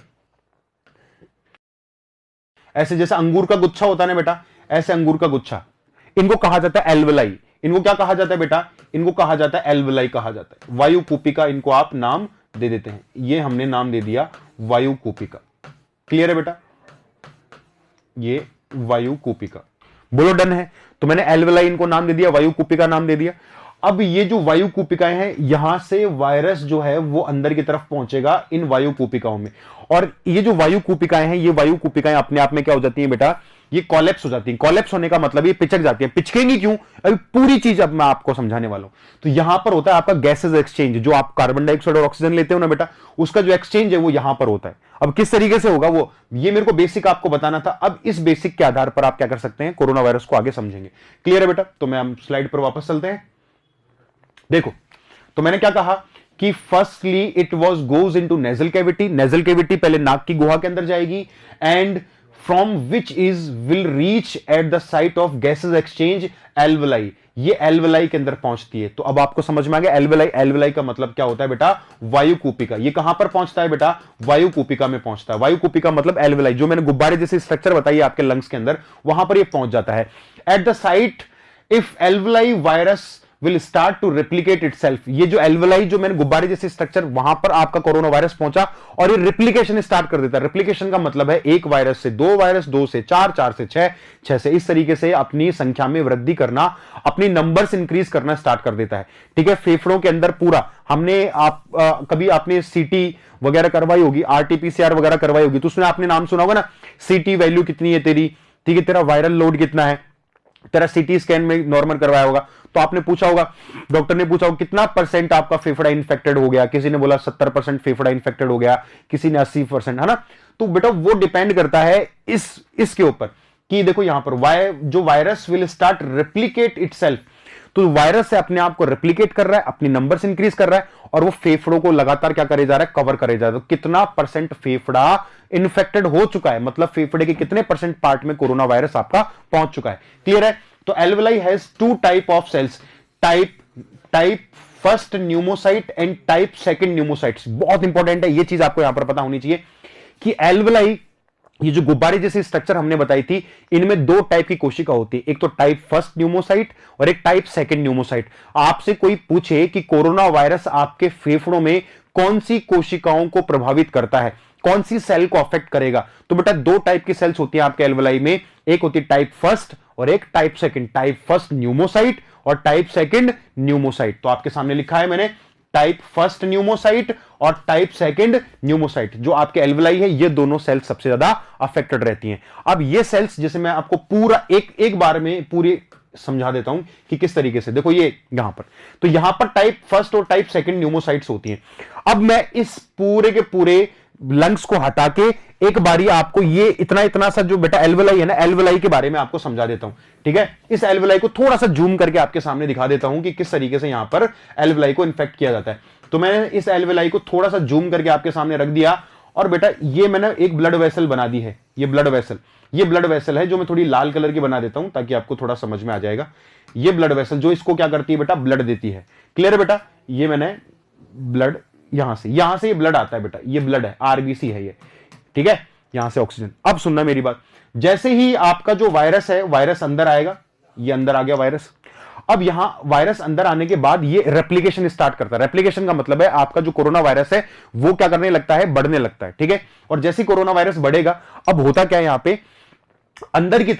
ऐसे जैसे अंगूर का गुच्छा होता है ना बेटा, ऐसे अंगूर का गुच्छा, इनको कहा जाता है एल्वलाई। इनको क्या कहा जाता है बेटा, इनको कहा जाता है एल्वलाई कहा जाता है, वायु कूपिका इनको आप नाम दे देते हैं, ये हमने नाम दे दिया वायु कूपिका। क्लियर है बेटा, ये वायु कूपिका, बोलो डन है। तो मैंने एल्वलाई इनको नाम दे दिया, वायु कूपिका नाम दे दिया। अब ये जो वायु कूपिकाएं हैं, यहां से वायरस जो है वो अंदर की तरफ पहुंचेगा इन वायु कूपिकाओं में, और ये जो वायु कूपिकाएं हैं, ये वायु कूपिकाएं अपने आप में क्या हो जाती हैं बेटा, ये कॉलेप्स हो जाती हैं। कॉलेप्स होने का मतलब ये पिचक जाती है, पिचकेंगी क्यों, अभी पूरी चीज अब मैं आपको समझाने वाला हूं। तो यहां पर होता है आपका गैसेज एक्सचेंज, जो आप कार्बन डाइऑक्साइड और ऑक्सीजन लेते हो ना बेटा, उसका जो एक्सचेंज है वो यहां पर होता है। अब किस तरीके से होगा वो, ये मेरे को बेसिक आपको बताना था, अब इस बेसिक के आधार पर आप क्या कर सकते हैं, कोरोना वायरस को आगे समझेंगे। क्लियर है बेटा, तो मैं हम स्लाइड पर वापस चलते हैं। देखो, तो मैंने क्या कहा कि firstly it was goes into nasal cavity, nasal cavity पहले नाक की गुहा के अंदर जाएगी, and from which is will reach at the site of gases exchange alveoli, ये एल्वलाई के अंदर पहुंचती है। तो अब आपको समझ में आ गया एल्वलाई, एल्वलाई का मतलब क्या होता है बेटा, वायु कूपिका। ये कहां पर पहुंचता है बेटा, वायु कूपिका में पहुंचता है। वायु कूपिका मतलब एल्वलाई, जो मैंने गुब्बारे जैसे स्ट्रक्चर बताई आपके लंग्स के अंदर, वहां पर ये पहुंच जाता है। At the site if alveoli virus will start to replicate itself, ये जो एल्वलाई जो मैंने गुब्बारे जैसे स्ट्रक्चर, वहां पर आपका कोरोना वायरस पहुंचा और ये रिप्लिकेशन स्टार्ट कर देता है। रिप्लिकेशन का मतलब है एक वायरस से दो वायरस, दो से चार, चार से छह, छह से इस तरीके से अपनी संख्या में वृद्धि करना, अपनी नंबर्स इंक्रीज करना स्टार्ट कर देता है। ठीक है, फेफड़ों के अंदर पूरा हमने कभी आपने सीटी वगैरह करवाई होगी, आरटीपीसीआर वगैरह करवाई होगी, तो उसमें आपने नाम सुना होगा ना, सीटी वैल्यू कितनी है तेरी, ठीक है, तेरा वायरल लोड कितना है, तेरा सीटी स्कैन में नॉर्मल करवाया होगा, तो आपने पूछा होगा, डॉक्टर ने पूछा होगा कितना परसेंट आपका फेफड़ा इन्फेक्टेड हो गया, किसी ने बोला 70% फेफड़ा इन्फेक्टेड हो गया, किसी ने 80%, है ना। तो बेटा वो डिपेंड करता है इसके ऊपर कि देखो यहां पर जो virus will start replicate itself, तो वायरस से अपने आप को रेप्लिकेट कर रहा है, अपनी नंबर्स इंक्रीज कर रहा है, और वो फेफड़ों को लगातार क्या करे जा रहा है, कवर करे जा रहा है। तो कितना परसेंट फेफड़ा इन्फेक्टेड हो चुका है, मतलब फेफड़े के कितने परसेंट पार्ट में कोरोना वायरस आपका पहुंच चुका है। क्लियर है। तो alveoli has two type of cells, type first pneumocyte and type second pneumocytes. बहुत इंपॉर्टेंट है ये चीज, आपको यहां पर पता होनी चाहिए कि एल्वेलाई, ये जो गुब्बारे जैसी स्ट्रक्चर हमने बताई थी, इनमें दो टाइप की कोशिका होती है, एक तो टाइप फर्स्ट न्यूमोसाइट और एक टाइप सेकंड न्यूमोसाइट। आपसे कोई पूछे कि कोरोना वायरस आपके फेफड़ों में कौन सी कोशिकाओं को प्रभावित करता है, कौन सी सेल को अफेक्ट करेगा, तो बेटा दो टाइप की सेल्स होती है आपके एल्वेलाई में, एक होती है टाइप फर्स्ट और एक type second, type first pneumocyte और टाइप सेकंड न्यूमोसाइट। तो आपके सामने लिखा है मैंने, टाइप फर्स्ट न्यूमोसाइट और टाइप सेकंड न्यूमोसाइट, जो आपके एल्वेलाई है, ये दोनों सेल्स सबसे ज्यादा अफेक्टेड रहती हैं। अब ये सेल्स, जैसे मैं आपको पूरा एक बार में पूरी समझा देता हूं कि किस तरीके से, देखो ये यहां पर, तो यहां पर टाइप फर्स्ट और टाइप सेकंड न्यूमोसाइट्स होती हैं। अब मैं इस पूरे के पूरे लंग्स को हटा के एक बारी आपको ये इतना सा जो बेटा एल्वेलाई है ना, एल्वेलाई के बारे में आपको समझा देता हूं, ठीक है। इस एल्वेलाई को थोड़ा सा जूम करके आपके सामने दिखा देता हूं कि किस तरीके से यहां पर एल्वेलाई को इन्फेक्ट किया जाता है। तो मैंने इस एल्वेलाई को थोड़ा सा जूम करके आपके सामने रख दिया, और बेटा ये मैंने एक ब्लड वेसल बना दी है, ये ब्लड वेसल है, जो मैं थोड़ी लाल कलर की बना देता हूं ताकि आपको थोड़ा समझ में आ जाएगा। ये ब्लड वेसल जो इसको क्या करती है बेटा, ब्लड देती है। क्लियर है बेटा। ये मैंने ब्लड, यहां से ये ब्लड आता है बेटा, ये ब्लड है, आरबीसी है ये, ठीक है, यहां से ऑक्सीजन। अब सुनना मेरी बात, जैसे ही आपका जो वायरस है, वायरस अंदर आएगा, ये अंदर आ गया वायरस। अब यहां वायरस अंदर आने के बाद ये रेप्लिकेशन स्टार्ट करता है। रेप्लिकेशन का मतलब है आपका जो कोरोना वायरस है वो क्या करने लगता है, बढ़ने लगता है, ठीक है। और जैसे ही कोरोना वायरस बढ़ेगा, अब होता क्या है यहां पे, अंदर की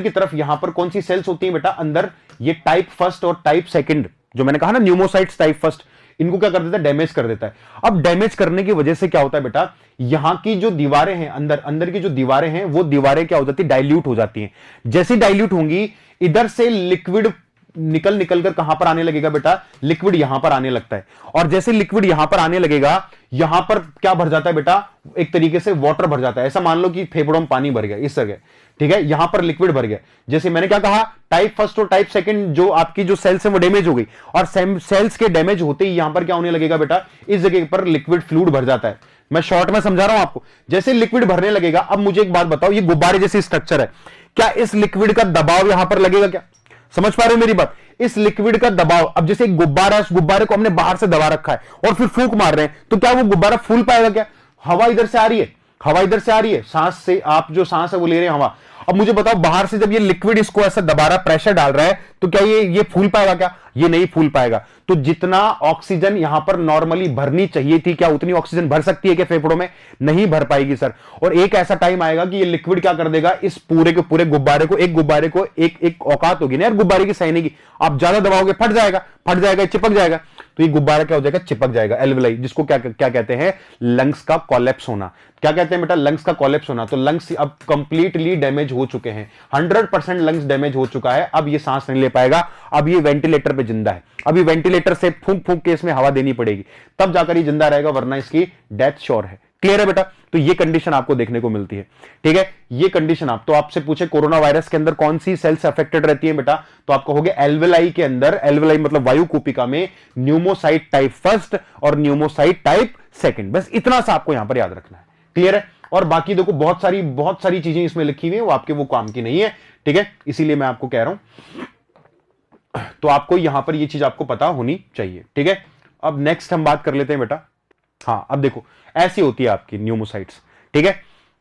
तरफ यहां पर कौन सी सेल्स होती है बेटा, अंदर ये टाइप फर्स्ट और टाइप सेकंड, जो मैंने कहा ना न्यूमोसाइट्स टाइप फर्स्ट, इनको क्या कर देता है, डैमेज कर देता है। अब डैमेज करने की वजह से क्या होता है बेटा, यहां की जो दीवारें हैं, अंदर की जो दीवारें हैं, वो दीवारें क्या हो जाती है, डाइल्यूट हो जाती हैं। जैसे डाइल्यूट होंगी, इधर से लिक्विड निकल कर कहां पर आने लगेगा बेटा, लिक्विड यहां पर आने लगता है। और जैसे लिक्विड यहां पर आने लगेगा, यहां पर क्या भर जाता है बेटा, एक तरीके से वाटर भर जाता है। ऐसा मान लो कि फेफड़ों में पानी भर गया इस जगह, ठीक है, यहां पर लिक्विड भर गया। जैसे मैंने क्या कहा, टाइप फर्स्ट और टाइप सेकंड जो आपकी जो सेल्स है वो डैमेज हो गई, और सेल्स के डैमेज होते ही यहां पर क्या होने लगेगा बेटा, इस जगह पर लिक्विड फ्लूइड भर जाता है। मैं शॉर्ट में समझा रहा हूं आपको, जैसे लिक्विड भरने लगेगा। अब मुझे एक बात बताओ, ये गुब्बारे जैसी स्ट्रक्चर है, क्या इस लिक्विड का दबाव यहां पर लगेगा क्या, समझ पा रहे हो मेरी बात, इस लिक्विड का दबाव। अब जैसे एक गुब्बारा, उस गुब्बारे को हमने बाहर से दबा रखा है और फिर फूंक मार रहे हैं, तो क्या वो गुब्बारा फूल पाएगा क्या, हवा इधर से आ रही है, सांस से आप जो सांस है वो ले रहे हैं हवा। अब मुझे बताओ, बाहर से जब ये लिक्विड इसको ऐसा दबा रहा, प्रेशर डाल रहा है, तो क्या ये फूल पाएगा क्या, ये नहीं फूल पाएगा। तो जितना ऑक्सीजन यहां पर नॉर्मली भरनी चाहिए थी, क्या उतनी ऑक्सीजन भर सकती है क्या फेफड़ों में, नहीं भर पाएगी सर। और एक ऐसा टाइम आएगा कि ये लिक्विड क्या कर देगा, इस पूरे के पूरे गुब्बारे को, एक औकात होगी ना यार गुब्बारे की सहने की, आप ज्यादा दबाओगे फट जाएगा, चिपक जाएगा, तो ये गुब्बारा क्या हो जाएगा, चिपक जाएगा। एल्वेलाई, जिसको क्या कहते हैं, लंग्स का कोलैप्स होना। क्या कहते हैं बेटा, लंग्स का कोलैप्स होना। तो लंग्स अब कंप्लीटली डैमेज हो चुके हैं, 100% लंग्स डैमेज हो चुका है। अब ये सांस नहीं ले पाएगा, अब ये वेंटिलेटर पे जिंदा है, अभी वेंटिलेटर से फूंक के इसमें हवा देनी पड़ेगी, तब जाकर ये जिंदा रहेगा, वरना इसकी डेथ श्योर है। क्लियर है बेटा। तो ये कंडीशन आपको देखने को मिलती है, ठीक है। ये कंडीशन आप, तो आपसे पूछे कोरोना वायरस के अंदर कौन सी सेल्स अफेक्टेड रहती है बेटा, तो आपको हो गया एल्वेलाई के अंदर, एल्वेलाई मतलब वायु कूपिका में न्यूमोसाइट टाइप फर्स्ट और न्यूमोसाइट टाइप सेकंड, बस इतना सा आपको यहां पर याद रखना है। क्लियर है। और बाकी देखो बहुत सारी चीजें इसमें लिखी हुई है, वो आपके वो काम की नहीं है, ठीक है, इसीलिए मैं आपको कह रहा हूं। तो आपको यहां पर ये चीज आपको पता होनी चाहिए, ठीक है। अब नेक्स्ट हम बात कर लेते हैं बेटा। हाँ, अब देखो ऐसी होती है आपकी न्यूमोसाइट्स, ठीक है।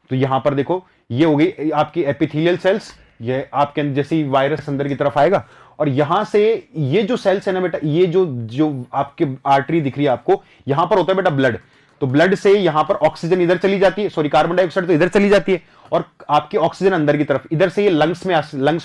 तो यहां पर देखो, ये हो गई आपकी एपिथेलियल सेल्स, ये आपके अंदर जैसे वायरस अंदर की तरफ आएगा, और यहां से ये जो सेल्स है ना बेटा, ये जो आपके आर्टरी दिख रही है आपको, यहां पर होता है बेटा ब्लड। तो ब्लड से यहां पर ऑक्सीजन इधर चली जाती है, सॉरी कार्बन डाइऑक्साइड तो इधर चली जाती है, और आपकी ऑक्सीजन अंदर की तरफ, इधर से ये लंग्स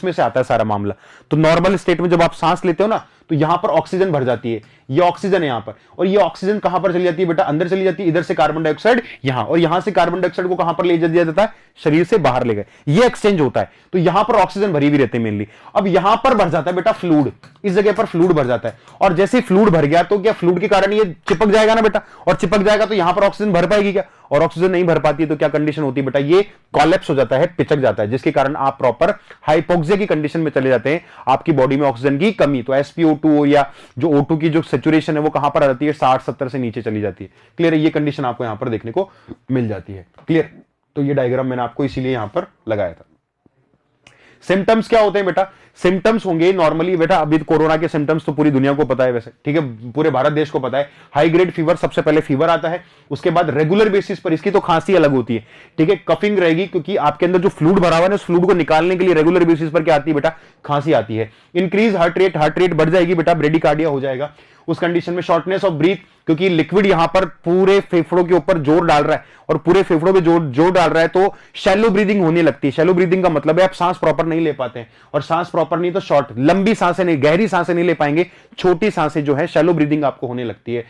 में से आता है सारा मामला। तो नॉर्मल स्टेट में जब आप सांस लेते हो ना, तो यहां पर ऑक्सीजन भर जाती है, ये ऑक्सीजन है यहां पर, और ये ऑक्सीजन कहां पर चली जाती है बेटा, अंदर चली जाती है, इधर से कार्बन डाइऑक्साइड यहां, और यहां से कार्बन डाइऑक्साइड को कहां पर ले दिया जाता है, शरीर से बाहर ले गए, ये एक्सचेंज होता है। तो यहां पर ऑक्सीजन भरी हुई रहती है मेनली। अब यहां पर भर जाता है बेटा फ्लूइड, इस जगह पर फ्लूइड भर जाता है, और जैसे फ्लूइड भर गया तो क्या फ्लूइड के कारण ये चिपक जाएगा ना बेटा, और चिपक जाएगा तो यहां पर ऑक्सीजन भर पाएगी क्या, और ऑक्सीजन नहीं भर पाती है तो क्या कंडीशन होती है बेटा, ये कोलैप्स हो जाता है, पिचक जाता है, जिसके कारण आप प्रॉपर हाइपोक्सिया की कंडीशन में चले जाते हैं, आपकी बॉडी में ऑक्सीजन की कमी। तो एसपीओ2 या जो O2 की जो सैचुरेशन है वो कहां पर आ जाती है, 60-70 से नीचे चली जाती है। क्लियर है, ये कंडीशन आपको यहां पर देखने को मिल जाती है। क्लियर, तो ये डायग्राम मैंने आपको इसीलिए यहां पर लगाया था। सिम्टम्स क्या होते हैं बेटा, सिम्टम्स होंगे नॉर्मली बेटा, अभी कोरोना के सिम्टम्स तो पूरी दुनिया को पता है वैसे, ठीक है, पूरे भारत देश को पता है। हाई ग्रेड फीवर, सबसे पहले फीवर आता है, उसके बाद रेगुलर बेसिस पर इसकी तो खांसी अलग होती है, ठीक है, कफिंग रहेगी, क्योंकि आपके अंदर जो फ्लूइड भरा हुआ है उस फ्लूइड को निकालने के लिए रेगुलर बेसिस पर क्या आती है बेटा, खांसी आती है। इंक्रीज हार्ट रेट बढ़ जाएगी बेटा, ब्रेडिकार्डिया हो जाएगा उस कंडीशन में। शॉर्टनेस ऑफ ब्रीथ, क्योंकि लिक्विड यहां पर पूरे फेफड़ों के ऊपर जोर डाल रहा है, और पूरे फेफड़ों पे जोर डाल रहा है, तो शैलो ब्रीदिंग होने लगती है। शैलो ब्रीदिंग का मतलब है आप सांस प्रॉपर नहीं ले पाते हैं, और सांस प्रॉपर नहीं तो शॉर्ट, लंबी सांसें नहीं, गहरी सांसें नहीं ले पाएंगे, छोटी सांसें जो है शैलो ब्रीदिंग आपको होने लगती है।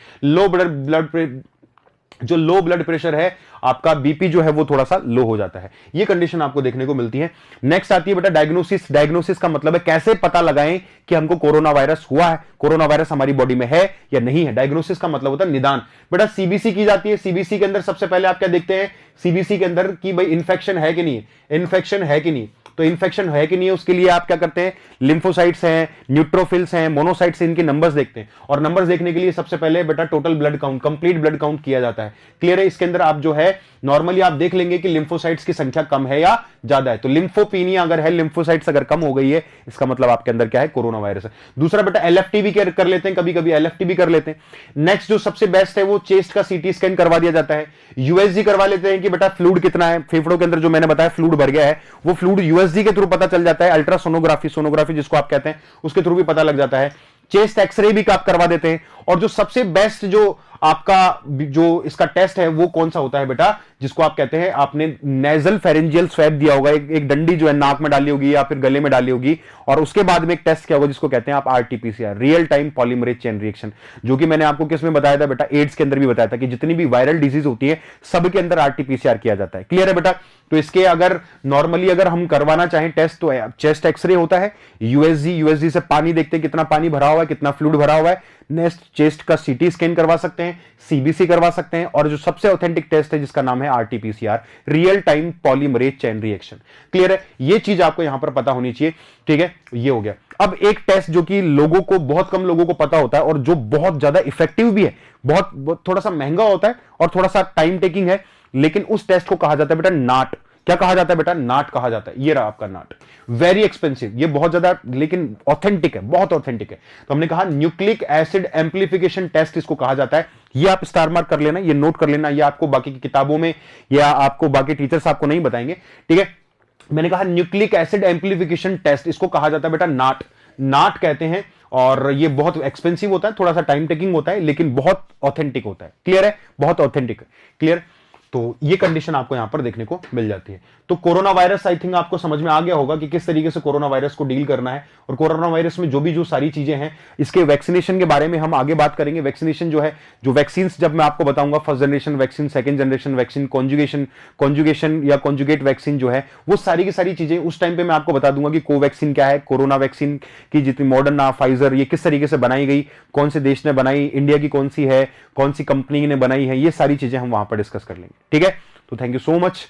जो लो ब्लड प्रेशर है, आपका बीपी जो है वो थोड़ा सा लो हो जाता है, ये कंडीशन आपको देखने को मिलती है। नेक्स्ट आती है बेटा डायग्नोसिस। डायग्नोसिस का मतलब है कैसे पता लगाएं कि हमको कोरोना वायरस हुआ है, कोरोना वायरस हमारी बॉडी में है या नहीं है। डायग्नोसिस का मतलब होता है निदान। बेटा सीबीसी की जाती है, सीबीसी के अंदर सबसे पहले आप क्या देखते हैं, सीबीसी के अंदर कि भाई इन्फेक्शन है कि नहीं है, इन्फेक्शन है कि नहीं, तो इन्फेक्शन है कि नहीं है उसके लिए आप क्या करते हैं, लिम्फोसाइट्स हैं, न्यूट्रोफिल्स हैं, मोनोसाइट्स, इनके नंबर्स देखते हैं, और नंबर्स देखने के लिए सबसे पहले बेटा total blood count, complete blood count किया जाता है। क्लियर है, इसके अंदर आप जो है नॉर्मली आप देख लेंगे कि लिम्फोसाइट्स की संख्या कम है या ज्यादा है, तो लिम्फोपीनिया अगर है, लिम्फोसाइट्स अगर कम हो गई है, इसका मतलब आपके अंदर क्या है, कोरोना वायरस है। दूसरा बेटा एलएफटी भी कर लेते हैं, कभी कभी एलएफटी भी कर लेते हैं। नेक्स्ट जो सबसे बेस्ट है वो चेस्ट का सीटी स्कैन करवा दिया जाता है। यूएसजी करवा लेते हैं कि बेटा फ्लूइड कितना है फेफड़ों के अंदर, जो मैंने बताया फ्लूइड भर गया है, वो फ्लूइड यूएसजी के थ्रू पता चल जाता है। अल्ट्रासोनोग्राफी, सोनोग्राफी जिसको आप कहते हैं, उसके थ्रू भी पता लग जाता है। चेस्ट एक्सरे भी आप करवा देते हैं। और जो सबसे बेस्ट जो आपका जो इसका टेस्ट है वो कौन सा होता है बेटा, जिसको आप कहते हैं, आपने नेजल फेरेंजियल स्वैब दिया होगा, एक डंडी जो है नाक में डाली होगी या फिर गले में डाली होगी, और उसके बाद में एक टेस्ट किया होगा जिसको कहते हैं आप RTPCR, real time polymerase chain reaction, जो कि मैंने आपको किस में बताया था बेटा, एड्स के अंदर भी बताया था कि जितनी भी वायरल डिजीज होती है सबके अंदर आरटीपीसीआर किया जाता है। क्लियर है बेटा, तो इसके अगर नॉर्मली अगर हम करवाना चाहें टेस्ट, तो चेस्ट एक्सरे होता है, यूएसजी से पानी देखते हैं कितना पानी भरा हुआ है, कितना फ्लूइड भरा हुआ है। नेक्स्ट चेस्ट का सीटी स्कैन करवा सकते हैं, सीबीसी करवा सकते हैं, और जो सबसे ऑथेंटिक टेस्ट है जिसका नाम है RTPCR, real time polymerase chain reaction. Clear है, ये चीज आपको यहां पर पता होनी चाहिए। ठीक है, ये हो गया। अब एक टेस्ट जो कि लोगों को, बहुत कम लोगों को पता होता है और जो बहुत ज्यादा इफेक्टिव भी है, बहुत थोड़ा सा महंगा होता है और थोड़ा सा टाइम टेकिंग है, लेकिन उस टेस्ट को कहा जाता है बेटा नाट। क्या कहा जाता है बेटा, नाट कहा जाता है। ये रहा आपका नाट, वेरी एक्सपेंसिव, ये बहुत ज्यादा लेकिन ऑथेंटिक है, बहुत ऑथेंटिक है। तो हमने कहा न्यूक्लिक एसिड एम्प्लीफिकेशन टेस्ट इसको कहा जाता है। ये आप स्टार मार्क कर लेना, ये नोट कर लेना, ये आपको बाकी की किताबों में या आपको बाकी टीचर्स आपको नहीं बताएंगे। ठीक है, मैंने कहा न्यूक्लिक एसिड एम्प्लीफिकेशन टेस्ट, इसको कहा जाता है बेटा नाट, नाट कहते हैं। और ये बहुत एक्सपेंसिव होता है, थोड़ा सा टाइम टेकिंग होता है, लेकिन बहुत ऑथेंटिक होता है। क्लियर है, बहुत ऑथेंटिक है। क्लियर, तो ये कंडीशन आपको यहां पर देखने को मिल जाती है। तो कोरोना वायरस आई थिंक आपको समझ में आ गया होगा कि किस तरीके से कोरोना वायरस को डील करना है, और कोरोना वायरस में जो सारी चीजें हैं, इसके वैक्सीनेशन के बारे में हम आगे बात करेंगे। वैक्सीनेशन जो है, जो वैक्सीन जब मैं आपको बताऊंगा, first generation vaccine, second generation vaccine, conjugation या कॉन्जुगेट वैक्सीन जो है, वो सारी की सारी चीजें उस टाइम पे मैं आपको बता दूंगा कि कोवैक्सीन क्या है, कोरोना वैक्सीन की जितनी मॉडर्ना, फाइजर, ये किस तरीके से बनाई गई, कौन से देश ने बनाई, इंडिया की कौन सी है, कौन सी कंपनी ने बनाई है, ये सारी चीजें हम वहां पर डिस्कस कर लेंगे। ठीक है, तो थैंक यू सो मच।